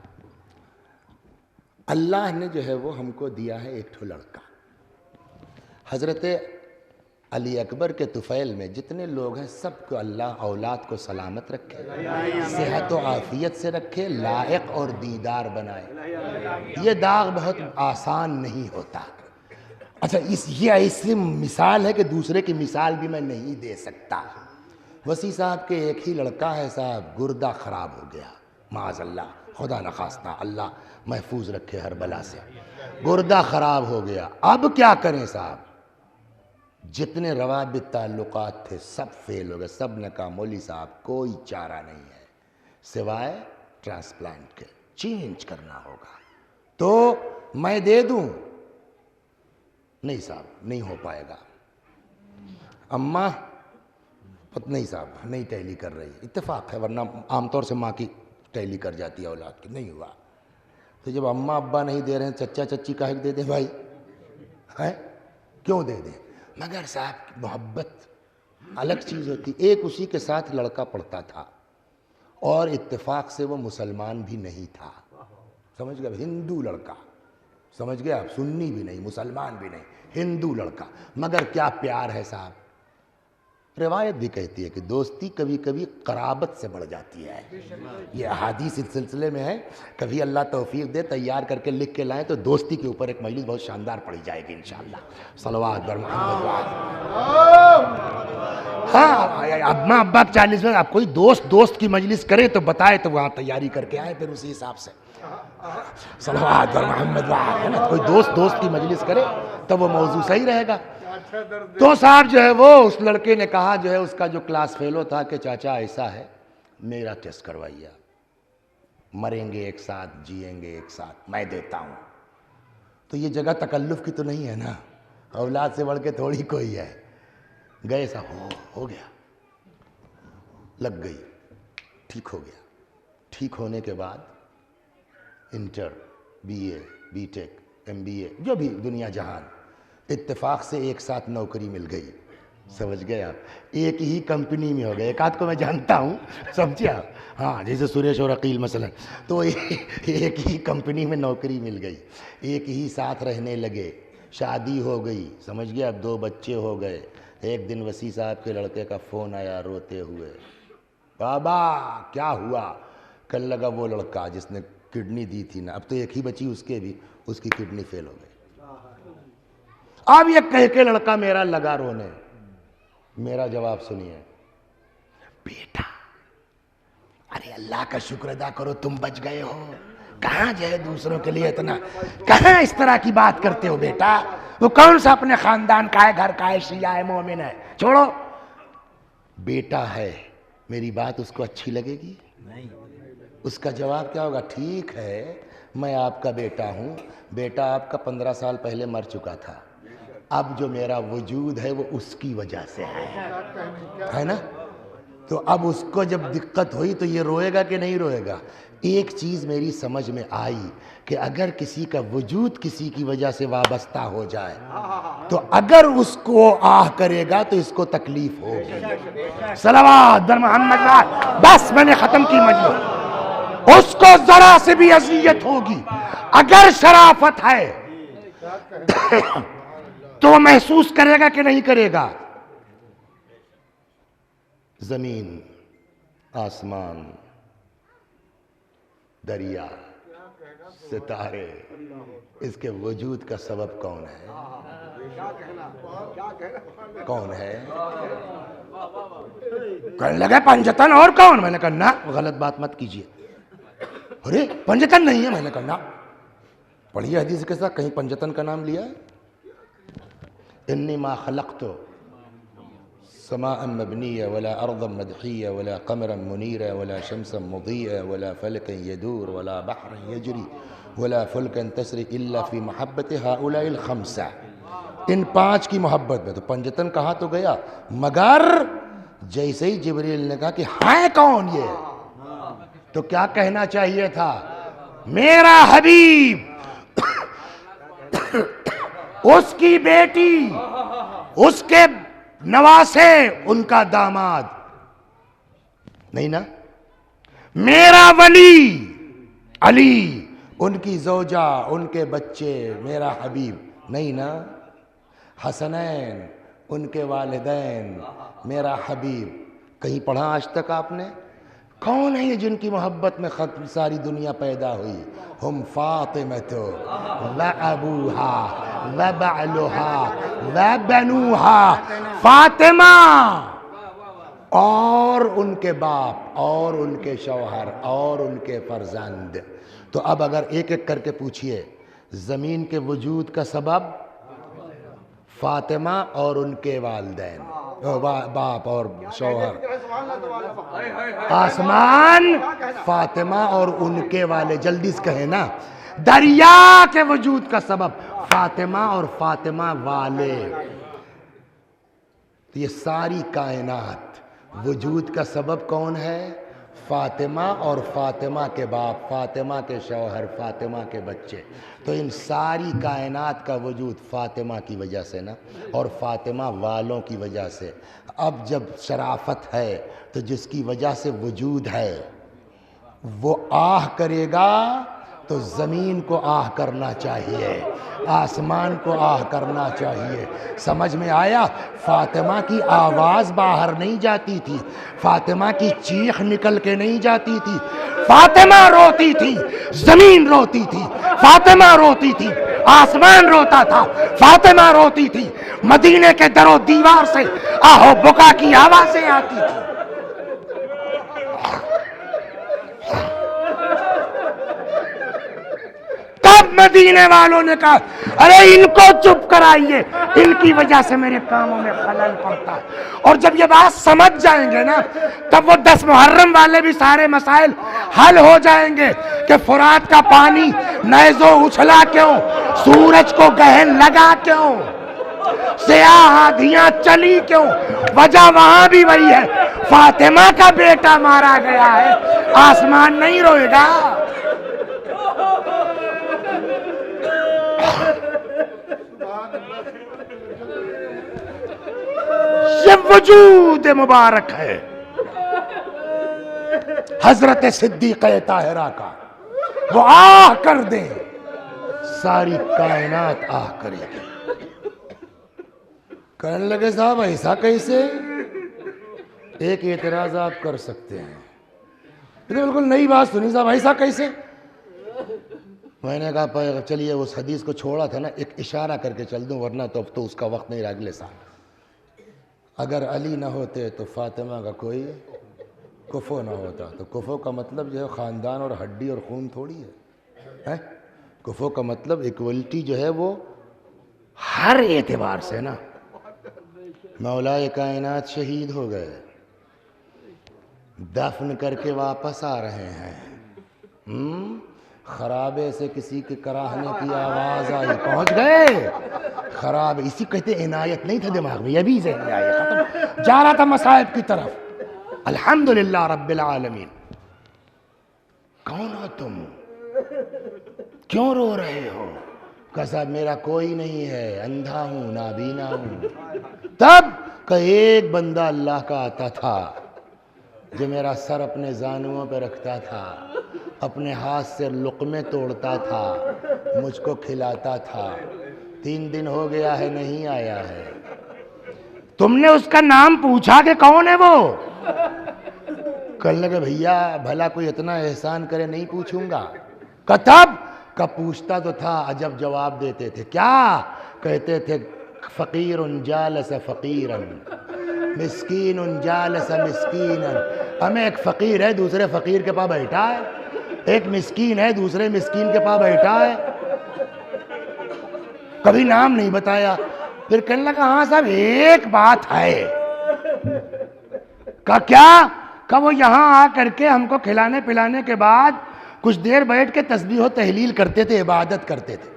اللہ نے جو ہے وہ ہم کو دیا ہے ایک لڑکا. حضرت علی اکبر کے طفیل میں جتنے لوگ ہیں سب کو اللہ اولاد کو سلامت رکھے، صحت و عافیت سے رکھے، لائق اور دیدار بنائے. یہ داغ بہت آسان نہیں ہوتا. اچھا یہ ایسی مثال ہے کہ دوسرے کی مثال بھی میں نہیں دے سکتا. وسیع صاحب کے ایک ہی لڑکا ہے صاحب، گردہ خراب ہو گیا، معاذ اللہ، خدا نخواستہ، اللہ محفوظ رکھے ہر بلا سے. گردہ خراب ہو گیا، اب کیا کریں صاحب؟ جتنے روابط تعلقات تھے سب فیل ہو گئے. سب نے کہا مولوی صاحب کوئی چارہ نہیں ہے سوائے ٹرانسپلانٹ کے، چینج کرنا ہوگا. تو میں دے دوں؟ نہیں صاحب نہیں ہو پائے گا. اماں نہیں صاحب نہیں ٹیلی کر رہی. اتفاق ہے، ورنہ عام طور سے ماں کی ٹیلی کر جاتی ہے اولاد کی. نہیں ہوا. تو جب اماں ابا نہیں دے رہے ہیں، چچا چچی کاہے دے دیں بھائی؟ ہے کیوں دے دیں؟ مگر صاحب محبت الگ چیز ہوتی. ایک اسی کے ساتھ لڑکا پڑھتا تھا اور اتفاق سے وہ مسلمان بھی نہیں تھا. سمجھ گئے؟ ہندو لڑکا. سمجھ گئے آپ؟ سنی بھی نہیں، مسلمان بھی نہیں، ہندو لڑکا. مگر کیا پیار ہے صاحب. روایت بھی کہتی ہے کہ دوستی کبھی کبھی قرابت سے بڑھ جاتی ہے. یہ احادیث اس سلسلے میں ہے. کبھی اللہ توفیق دے تیار کر کے لکھ کے لائیں تو دوستی کے اوپر ایک مجلس بہت شاندار پڑھی جائے گی انشاءاللہ. صلوات بر محمد. ہاں اماں ابا 40 میں اب کوئی دوست کی مجلس کرے تو بتائے تو وہاں تیاری کر کے آئے پھر اسی حساب سے. صلوات بر محمد. کوئی دوست کی مجلس کرے تو وہ موضوع صحیح رہے گا. تو صاحب جو ہے وہ اس لڑکے نے کہا جو ہے اس کا جو کلاس فیلو تھا کہ چاچا ایسا ہے میرا ٹیسٹ کروائیے، مریں گے ایک ساتھ جئیں گے ایک ساتھ، میں دیتا ہوں. تو یہ جگہ تکلف کی تو نہیں ہے نا، اولاد سے بڑھ کے تھوڑی کوئی ہے. گئے صاحب ہو گیا، لگ گئی، ٹھیک ہو گیا. ٹھیک ہونے کے بعد inter, B A, B Tech, M B A, جو بھی دنیا جہان، اتفاق سے ایک ساتھ نوکری مل گئی. سمجھ گئے آپ؟ ایک ہی کمپنی میں ہو گئے. ایک آدھ کو میں جانتا ہوں، سمجھے آپ؟ ہاں جیسے سریش اور عقیل مثلا. تو ایک ہی کمپنی میں نوکری مل گئی، ایک ہی ساتھ رہنے لگے، شادی ہو گئی. سمجھ گئے اب 2 بچے ہو گئے. ایک دن وسیع صاحب کے لڑکے کا فون آیا روتے ہوئے، بابا کیا ہوا؟ کل لگا وہ لڑکا جس نے کڈنی دی تھی نا، اب تو ایک ہی بچی اس کے بھی، اس کی کڈنی فیل ہو گئی. اب یہ کہہ کے لڑکا میرا لگا رونے. میرا جواب سنیے، بیٹا ارے اللہ کا شکر ادا کرو تم بچ گئے ہو. کہاں جو ہے دوسروں کے لیے اتنا، کہاں اس طرح کی بات کرتے ہو بیٹا؟ وہ کون سا اپنے خاندان کا ہے، گھر کا ہے، شیعہ ہے، مومن ہے، چھوڑو. بیٹا ہے، میری بات اس کو اچھی لگے گی؟ نہیں. اس کا جواب کیا ہوگا؟ ٹھیک ہے میں آپ کا بیٹا ہوں، بیٹا آپ کا 15 سال پہلے مر چکا تھا، اب جو میرا وجود ہے وہ اس کی وجہ سے ہے نا؟ تو اب اس کو جب دقت ہوئی تو یہ روئے گا کہ نہیں روئے گا؟ ایک چیز میری سمجھ میں آئی کہ اگر کسی کا وجود کسی کی وجہ سے وابستہ ہو جائے تو اگر اس کو آہ کرے گا تو اس کو تکلیف ہوگی. صلوات در محمد. بس میں نے ختم کی مجلس. اس کو ذرا سے بھی اذیت ہوگی، اگر شرافت ہے تو وہ محسوس کرے گا کہ نہیں کرے گا؟ زمین، آسمان، دریا، ستارے، اس کے وجود کا سبب کون ہے؟ کون ہے؟ کہنے لگے پنجتن، اور کون؟ میں نے کہا نا، غلط بات مت کیجیے. ارے پنجتن نہیں ہے. میں نے کہا نا. پڑھیے حدیث کے ساتھ کہیں پنجتن کا نام لیا ہے؟ انی ما خلقت سماء مبنیہ ولا ارضا مدحیہ ولا قمرا منیرا ولا شمسا مضیہ ولا فلکا یدور ولا بحرا یجری ولا فلکا تسری الا فی محبت ہؤلاء الخمسہ. ان 5 کی محبت میں. تو پنجتن کہا تو گیا، مگر جیسے ہی جبریل نے کہا کہ ہے کون یہ، تو کیا کہنا چاہیے تھا؟ میرا حبیب، اس کی بیٹی، اس کے نواسے، ان کا داماد. نہیں نا؟ میرا ولی علی، ان کی زوجہ، ان کے بچے، میرا حبیب. نہیں نا؟ حسنین، ان کے والدین، میرا حبیب. کہیں پڑھا آج تک آپ نے؟ کون ہے یہ جن کی محبت میں ساری دنیا پیدا ہوئی؟ ہم فاطمۃ و ابوہا و بعلہا و بنوہا. فاطمہ اور ان کے باپ اور ان کے شوہر اور ان کے فرزند. تو اب اگر ایک ایک کر کے پوچھئے، زمین کے وجود کا سبب فاطمہ اور ان کے والدین، باپ اور شوہر. آسمان فاطمہ اور ان کے والد. جلدی سے کہیں نا. دریا کے وجود کا سبب فاطمہ اور فاطمہ والے. یہ ساری کائنات وجود کا سبب کون ہے؟ فاطمہ اور فاطمہ کے باپ، فاطمہ کے شوہر، فاطمہ کے بچے. تو ان ساری کائنات کا وجود فاطمہ کی وجہ سے نا، اور فاطمہ والوں کی وجہ سے. اب جب شرافت ہے تو جس کی وجہ سے وجود ہے وہ آہ کرے گا تو زمین کو آہ کرنا چاہیے، آسمان کو آہ کرنا چاہیے. سمجھ میں آیا؟ فاطمہ کی آواز باہر نہیں جاتی تھی، فاطمہ کی چیخ نکل کے نہیں جاتی تھی. فاطمہ روتی تھی، زمین روتی تھی. فاطمہ روتی تھی، آسمان روتا تھا. فاطمہ روتی تھی، مدینے کے در و دیوار سے آہو بکا کی آوازیں آتی تھی. تب مدینے والوں نے کہا ارے ان کو چپ کرائیے، ان کی وجہ سے میرے کاموں میں خلل پڑتا ہے. اور جب یہ بات سمجھ جائیں گے نا، تب وہ 10 محرم والے بھی سارے مسائل حل ہو جائیں گے کہ فرات کا پانی نیزو اچھلا کیوں، سورج کو گہن لگا کیوں، سیاہ آندھیاں چلی کیوں. وجہ وہاں بھی وہی ہے، فاطمہ کا بیٹا مارا گیا ہے. آسمان نہیں روئے گا. یہ وجود مبارک ہے حضرت صدیقہ طاہرہ کا. وہ آہ کر دیں، ساری کائنات آہ کرے گی. کہنے لگے صاحب ایسا کیسے؟ ایک اعتراض آپ کر سکتے ہیں، یہ تو بالکل نئی بات سنی صاحب، ایسا کیسے؟ میں نے کہا چلیے اس حدیث کو چھوڑا تھا نا، ایک اشارہ کر کے چل دوں، ورنہ تو اب تو اس کا وقت نہیں رہا. اگلے سال اگر علی نہ ہوتے تو فاطمہ کا کوئی کفو نہ ہوتا. تو کفو کا مطلب جو ہے خاندان اور ہڈی اور خون تھوڑی ہے. کفو کا مطلب ایکوالٹی جو ہے وہ ہر اعتبار سے نا. مولائے کائنات شہید ہو گئے، دفن کر کے واپس آ رہے ہیں. خرابے سے کسی کے کراہنے کی آواز آئی، پہنچ گئے. خراب اسی کہتے عنایت نہیں تھا دماغ میں، یہ بھی ذہن میں آئی، ختم جا رہا تھا مصائب کی طرف. الحمدللہ رب العالمین. کون ہو تم؟ کیوں رو رہے ہو؟ کہا صاحب میرا کوئی نہیں ہے، اندھا ہوں، نابینا ہوں. تب کہ ایک بندہ اللہ کا آتا تھا جو میرا سر اپنے زانوؤں پہ رکھتا تھا، اپنے ہاتھ سے لقمے توڑتا تھا، مجھ کو کھلاتا تھا. 3 دن ہو گیا ہے نہیں آیا ہے. تم نے اس کا نام پوچھا کہ کون ہے وہ؟ کہنے لگے بھیا بھلا کوئی اتنا احسان کرے نہیں پوچھوں گا. کتب کا پوچھتا تو تھا عجب جواب دیتے تھے. کیا کہتے تھے؟ فقیر جالس فقیرا مسکین جالس مسکینا. ہمیں ایک فقیر ہے دوسرے فقیر کے پاس بیٹھا ہے, ایک مسکین ہے دوسرے مسکین کے پاس بیٹھا ہے. کبھی نام نہیں بتایا. پھر کہنے لگا ہاں صاحب ایک بات ہے. کہا کیا؟ کہ وہ یہاں آ کر کے ہم کو کھلانے پلانے کے بعد کچھ دیر بیٹھ کے تسبیح و تحلیل کرتے تھے, عبادت کرتے تھے.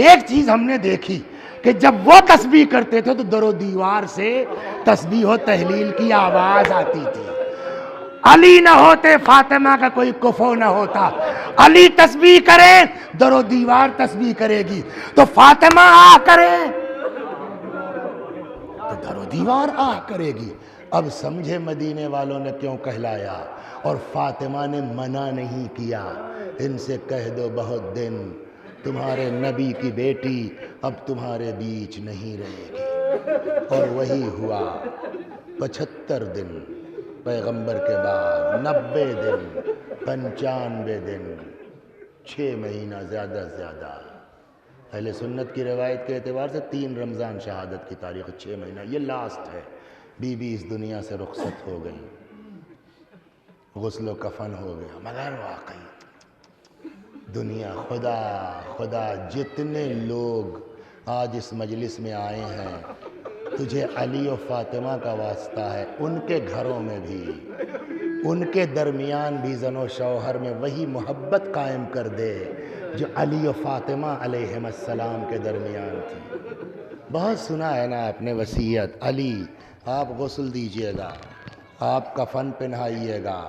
ایک چیز ہم نے دیکھی کہ جب وہ تسبیح کرتے تھے تو در و دیوار سے تسبیح و تحلیل کی آواز آتی تھی. علی نہ ہوتے فاطمہ کا کوئی کفو نہ ہوتا. علی تسبیح کرے در و دیوار تسبیح کرے گی, تو فاطمہ آ کرے تو در و دیوار آ کرے گی. اب سمجھے مدینے والوں نے کیوں کہلایا, اور فاطمہ نے منع نہیں کیا. ان سے کہہ دو بہت دن تمہارے نبی کی بیٹی اب تمہارے بیچ نہیں رہے گی. اور وہی ہوا. 75 دن پیغمبر کے بعد, 90 دن, 95 دن, 6 مہینہ زیادہ سے زیادہ. اہل سنت کی روایت کے اعتبار سے 3 رمضان شہادت کی تاریخ, 6 مہینہ یہ لاسٹ ہے. بی بی اس دنیا سے رخصت ہو گئی, غسل و کفن ہو گیا. مگر واقعی دنیا خدا جتنے لوگ آج اس مجلس میں آئے ہیں, تجھے علی و فاطمہ کا واسطہ ہے. ان کے گھروں میں بھی, ان کے درمیان بھی زن و شوہر میں وہی محبت قائم کر دے جو علی و فاطمہ علیہم السلام کے درمیان تھی. بہت سنا ہے نا آپ نے وصیت, علی آپ غسل دیجئے گا, آپ کفن پہنائیے گا,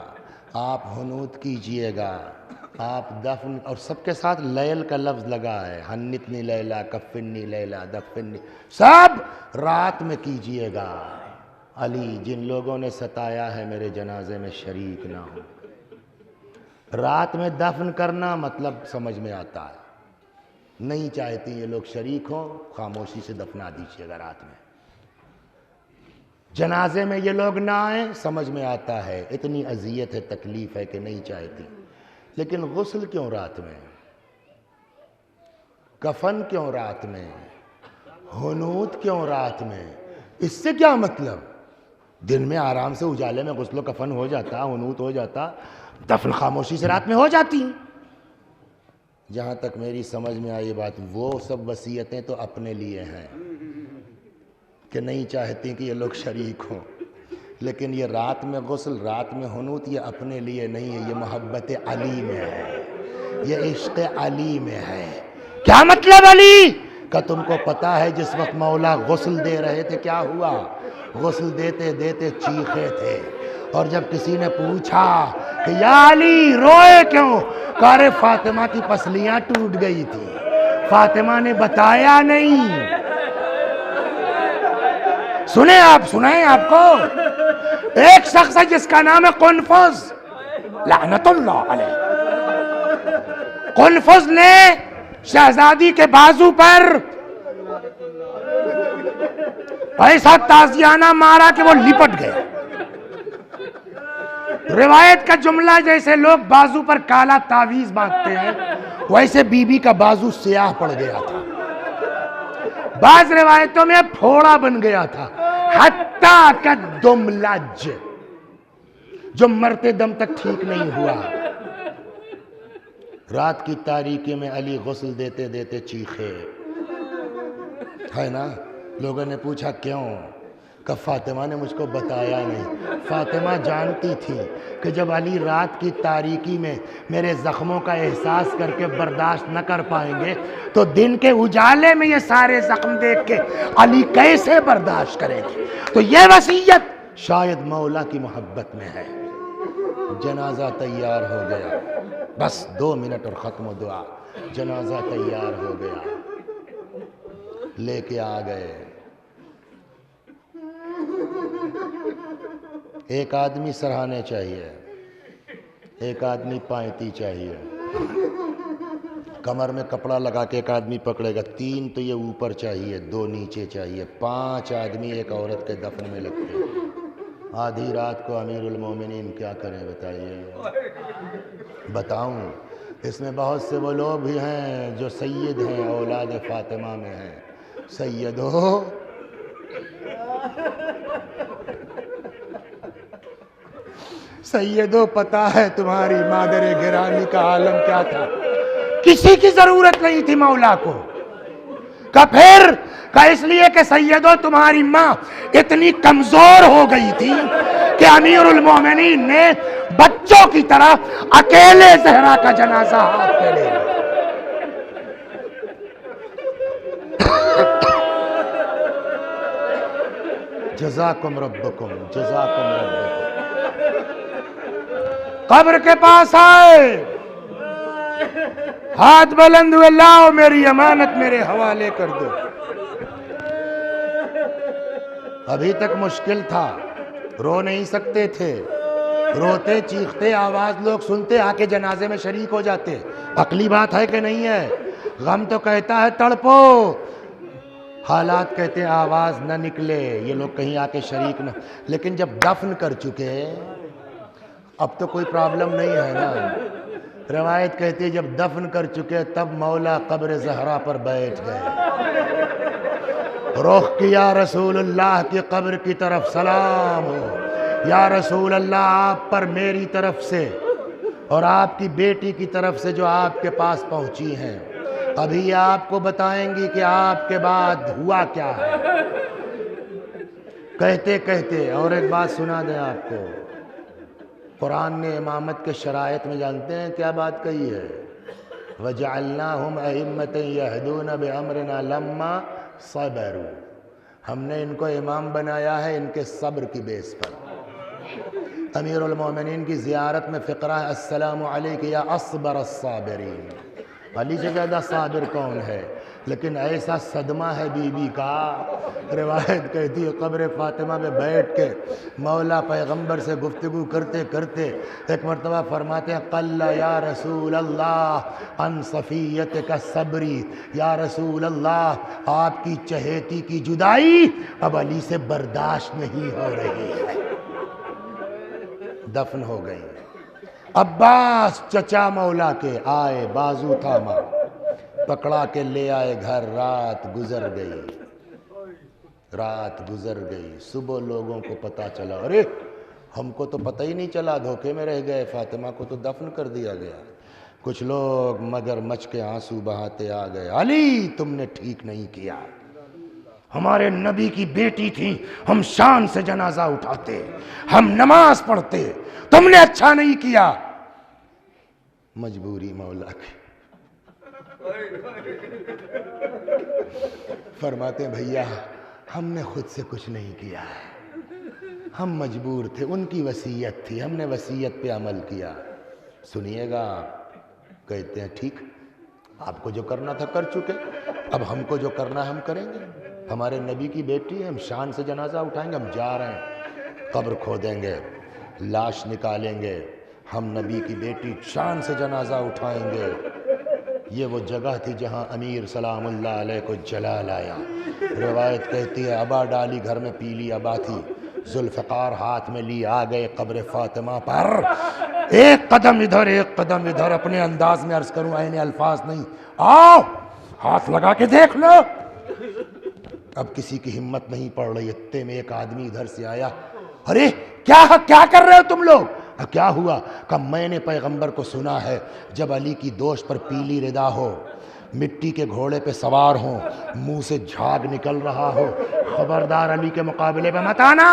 آپ حنوط کیجئے گا, آپ دفن, اور سب کے ساتھ لیل کا لفظ لگا ہے, حنتنی لیلا, کفنی لیلا, دفنی, سب رات میں کیجئے گا. علی جن لوگوں نے ستایا ہے میرے جنازے میں شریک نہ ہو. رات میں دفن کرنا مطلب سمجھ میں آتا ہے. نہیں چاہتی یہ لوگ شریک ہوں, خاموشی سے دفنا دیجئے گا رات میں. جنازے میں یہ لوگ نہ آئیں, سمجھ میں آتا ہے اتنی اذیت ہے, تکلیف ہے کہ نہیں چاہتی. لیکن غسل کیوں رات میں, کفن کیوں رات میں, حنوط کیوں رات میں؟ اس سے کیا مطلب؟ دن میں آرام سے اجالے میں غسل و کفن ہو جاتا, حنوط ہو جاتا, دفن خاموشی سے رات میں ہو جاتی. جہاں تک میری سمجھ میں آئی بات, وہ سب وصیتیں تو اپنے لیے ہیں کہ نہیں چاہتی کہ یہ لوگ شریک ہوں. لیکن یہ رات میں غسل, رات میں حنوط, یہ اپنے لیے نہیں ہے, یہ محبت علی میں ہے, یہ عشق علی میں ہے. کیا مطلب علی کا؟ تم کو پتا ہے جس وقت مولا غسل دے رہے تھے کیا ہوا؟ غسل دیتے دیتے چیخے تھے, اور جب کسی نے پوچھا کہ یا علی روئے کیوں, کہا رے فاطمہ کی پسلیاں ٹوٹ گئی تھی, فاطمہ نے بتایا نہیں. سنیں آپ, سنائیں آپ کو, ایک شخص ہے جس کا نام ہے قنفذ لعنت اللہ علیہ. قنفذ نے شہزادی کے بازو پر ایسا تازیانہ مارا کہ وہ لپٹ گیا. روایت کا جملہ, جیسے لوگ بازو پر کالا تعویذ باندھتے ہیں ویسے بی بی کا بازو سیاہ پڑ گیا تھا. بعض روایتوں میں پھوڑا بن گیا تھا, حتیٰ کہ دم لج, جو مرتے دم تک ٹھیک نہیں ہوا. رات کی تاریکی میں علی غسل دیتے دیتے چیخے, ہے نا. لوگوں نے پوچھا کیوں, کہ فاطمہ نے مجھ کو بتایا نہیں. فاطمہ جانتی تھی کہ جب علی رات کی تاریکی میں میرے زخموں کا احساس کر کے برداشت نہ کر پائیں گے تو دن کے اجالے میں یہ سارے زخم دیکھ کے علی کیسے برداشت کریں گے. تو یہ وصیت شاید مولا کی محبت میں ہے. جنازہ تیار ہو گیا, بس 2 منٹ اور ختم و دعا. جنازہ تیار ہو گیا, لے کے آ گئے. ایک آدمی سرہانے چاہیے, ایک آدمی پائنتی چاہیے, کمر میں کپڑا لگا کے ایک آدمی پکڑے گا. 3 تو یہ اوپر چاہیے, 2 نیچے چاہیے. 5 آدمی ایک عورت کے دفن میں لگتے ہیں. آدھی رات کو امیر المومنین کیا کریں بتائیے؟ بتاؤں؟ اس میں بہت سے وہ لوگ بھی ہیں جو سید ہیں، اولاد فاطمہ میں ہیں۔ سید ہو سیدو، پتہ ہے تمہاری مادر گرامی کا عالم کیا تھا؟ کسی کی ضرورت نہیں تھی مولا کو کا، پھر کا اس لیے کہ سیدو تمہاری ماں اتنی کمزور ہو گئی تھی کہ امیر المومنین نے بچوں کی طرح اکیلے زہرا کا جنازہ ہاتھ پہ لے لیا۔ جزاکم ربکم، جزاکم ربکم۔ قبر کے پاس آئے، ہاتھ بلند ہوئے، لاؤ میری امانت میرے حوالے کر دو۔ ابھی تک مشکل تھا، رو نہیں سکتے تھے، روتے چیختے آواز لوگ سنتے آ کے جنازے میں شریک ہو جاتے۔ عقلی بات ہے کہ نہیں ہے؟ غم تو کہتا ہے تڑپو، حالات کہتے ہیں آواز نہ نکلے، یہ لوگ کہیں آ کے شریک نہ۔ لیکن جب دفن کر چکے اب تو کوئی پرابلم نہیں ہے نا۔ روایت کہتی ہے جب دفن کر چکے تب مولا قبر زہرا پر بیٹھ گئے، رخ کیا رسول اللہ کی قبر کی طرف، سلام ہو یا رسول اللہ آپ پر میری طرف سے اور آپ کی بیٹی کی طرف سے جو آپ کے پاس پہنچی ہیں، ابھی آپ کو بتائیں گی کہ آپ کے بعد ہوا کیا ہے۔ کہتے کہتے اور ایک بات سنا دیں آپ کو، قرآن نے امامت کے شرائط میں جانتے ہیں کیا بات کہی ہے؟ وَجَعَلْنَاهُمْ أَئِمَّةً يَهْدُونَ بِأَمْرِنَا لَمَّا صَبَرُوا، ہم نے ان کو امام بنایا ہے ان کے صبر کی بیس پر۔ امیر المومنین کی زیارت میں فقرہ ہے السلام علیک یا اصبر الصابرین، علی سے زیادہ صابر کون ہے؟ لیکن ایسا صدمہ ہے بی بی کا، روایت کہتی ہے قبر فاطمہ میں بیٹھ کے مولا پیغمبر سے گفتگو کرتے کرتے ایک مرتبہ فرماتے ہیں قل یا رسول اللہ عن صفیتک صبری، یا رسول اللہ آپ کی چہیتی کی جدائی اب علی سے برداشت نہیں ہو رہی ہے۔ دفن ہو گئی۔ عباس چچا مولا کے آئے، بازو تھاما، پکڑا کے لے آئے گھر، رات گزر گئی، رات گزر گئی۔ صبح لوگوں کو پتا چلا، ارے ہم کو تو پتہ ہی نہیں چلا، دھوکے میں رہ گئے، فاطمہ کو تو دفن کر دیا گیا۔ کچھ لوگ مگر مچ کے آنسو بہاتے آ گئے، علی تم نے ٹھیک نہیں کیا، ہمارے نبی کی بیٹی تھی، ہم شان سے جنازہ اٹھاتے، ہم نماز پڑھتے، تم نے اچھا نہیں کیا۔ مجبوری مولا کی، فرماتے ہیں بھیا ہم نے خود سے کچھ نہیں کیا ہے، ہم مجبور تھے، ان کی وصیت تھی، ہم نے وصیت پہ عمل کیا۔ سنیے گا، کہتے ہیں ٹھیک، آپ کو جو کرنا تھا کر چکے، اب ہم کو جو کرنا ہے ہم کریں گے، ہمارے نبی کی بیٹی ہے، ہم شان سے جنازہ اٹھائیں گے، ہم جا رہے ہیں، قبر کھودیں گے، لاش نکالیں گے، ہم نبی کی بیٹی شان سے جنازہ اٹھائیں گے۔ یہ وہ جگہ تھی جہاں امیر سلام اللہ علیہ کو جلال آیا۔ روایت کہتی ہے ابا ڈالی گھر میں پیلی ابا تھی، ذوالفقار ہاتھ میں لی آ گئے قبر فاطمہ پر، ایک قدم ادھر ایک قدم ادھر، اپنے انداز میں عرض کروں عین الفاظ نہیں، آؤ ہاتھ لگا کے دیکھ لو۔ اب کسی کی ہمت نہیں پڑ رہی، اتنے میں ایک آدمی ادھر سے آیا، ارے کیا کر رہے ہو تم لوگ؟ کیا ہوا؟ کہ میں نے پیغمبر کو سنا ہے جب علی کی دوش پر پیلی ردا ہو، مٹی کے گھوڑے پہ سوار ہوں، منہ سے جھاگ نکل رہا ہو، خبردار علی کے مقابلے پہ مت آنا۔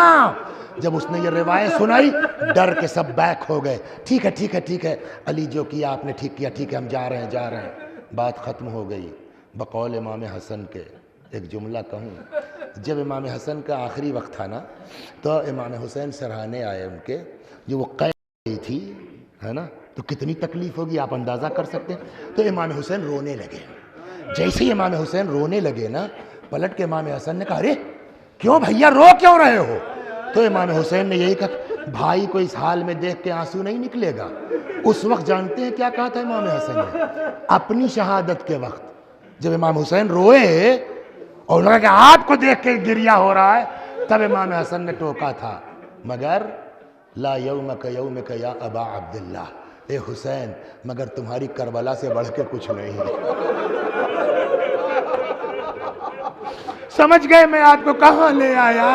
جب اس نے یہ روایت سنائی ڈر کے سب بیک ہو گئے، ٹھیک ہے ٹھیک ہے ٹھیک ہے علی جو کیا آپ نے ٹھیک کیا، ٹھیک ہے ہم جا رہے ہیں جا رہے ہیں۔ بات ختم ہو گئی۔ بقول امام حسن کے ایک جملہ کہوں، جب امام حسن کا آخری وقت تھا نا تو امام حسین سراہنے آئے ان کے، جو وہ قید گئی تھی ہے نا، تو کتنی تکلیف ہوگی آپ اندازہ کر سکتے ہیں۔ تو امام حسین رونے لگے، جیسے ہی امام حسین رونے لگے نا، پلٹ کے امام حسن نے کہا ارے کیوں بھیا رو کیوں رہے ہو؟ تو امام حسین نے یہی کہا بھائی کو اس حال میں دیکھ کے آنسو نہیں نکلے گا۔ اس وقت جانتے ہیں کیا کہا تھا امام حسن نے؟ اپنی شہادت کے وقت جب امام حسین روئے اور لگا کہ آپ کو دیکھ کے گریہ ہو رہا ہے، تب امام حسن نے ٹوکا تھا مگر لا یومک یومک یا ابا عبداللہ، اے حسین مگر تمہاری کربلا سے بڑھ کے کچھ نہیں ہے۔ سمجھ گئے میں آپ کو کہاں لے آیا؟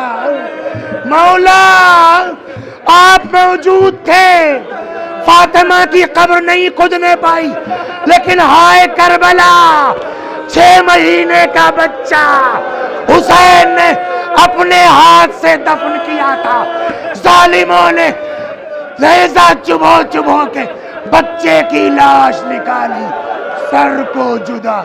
مولا آپ موجود تھے، فاطمہ کی قبر نہیں کھدنے پائی، لیکن ہائے کربلا 6 مہینے کا بچہ حسین نے اپنے ہاتھ سے دفن کیا تھا، ظالموں نے نیزہ چبھو چبھو کے بچے کی لاش نکالی، سر کو جدا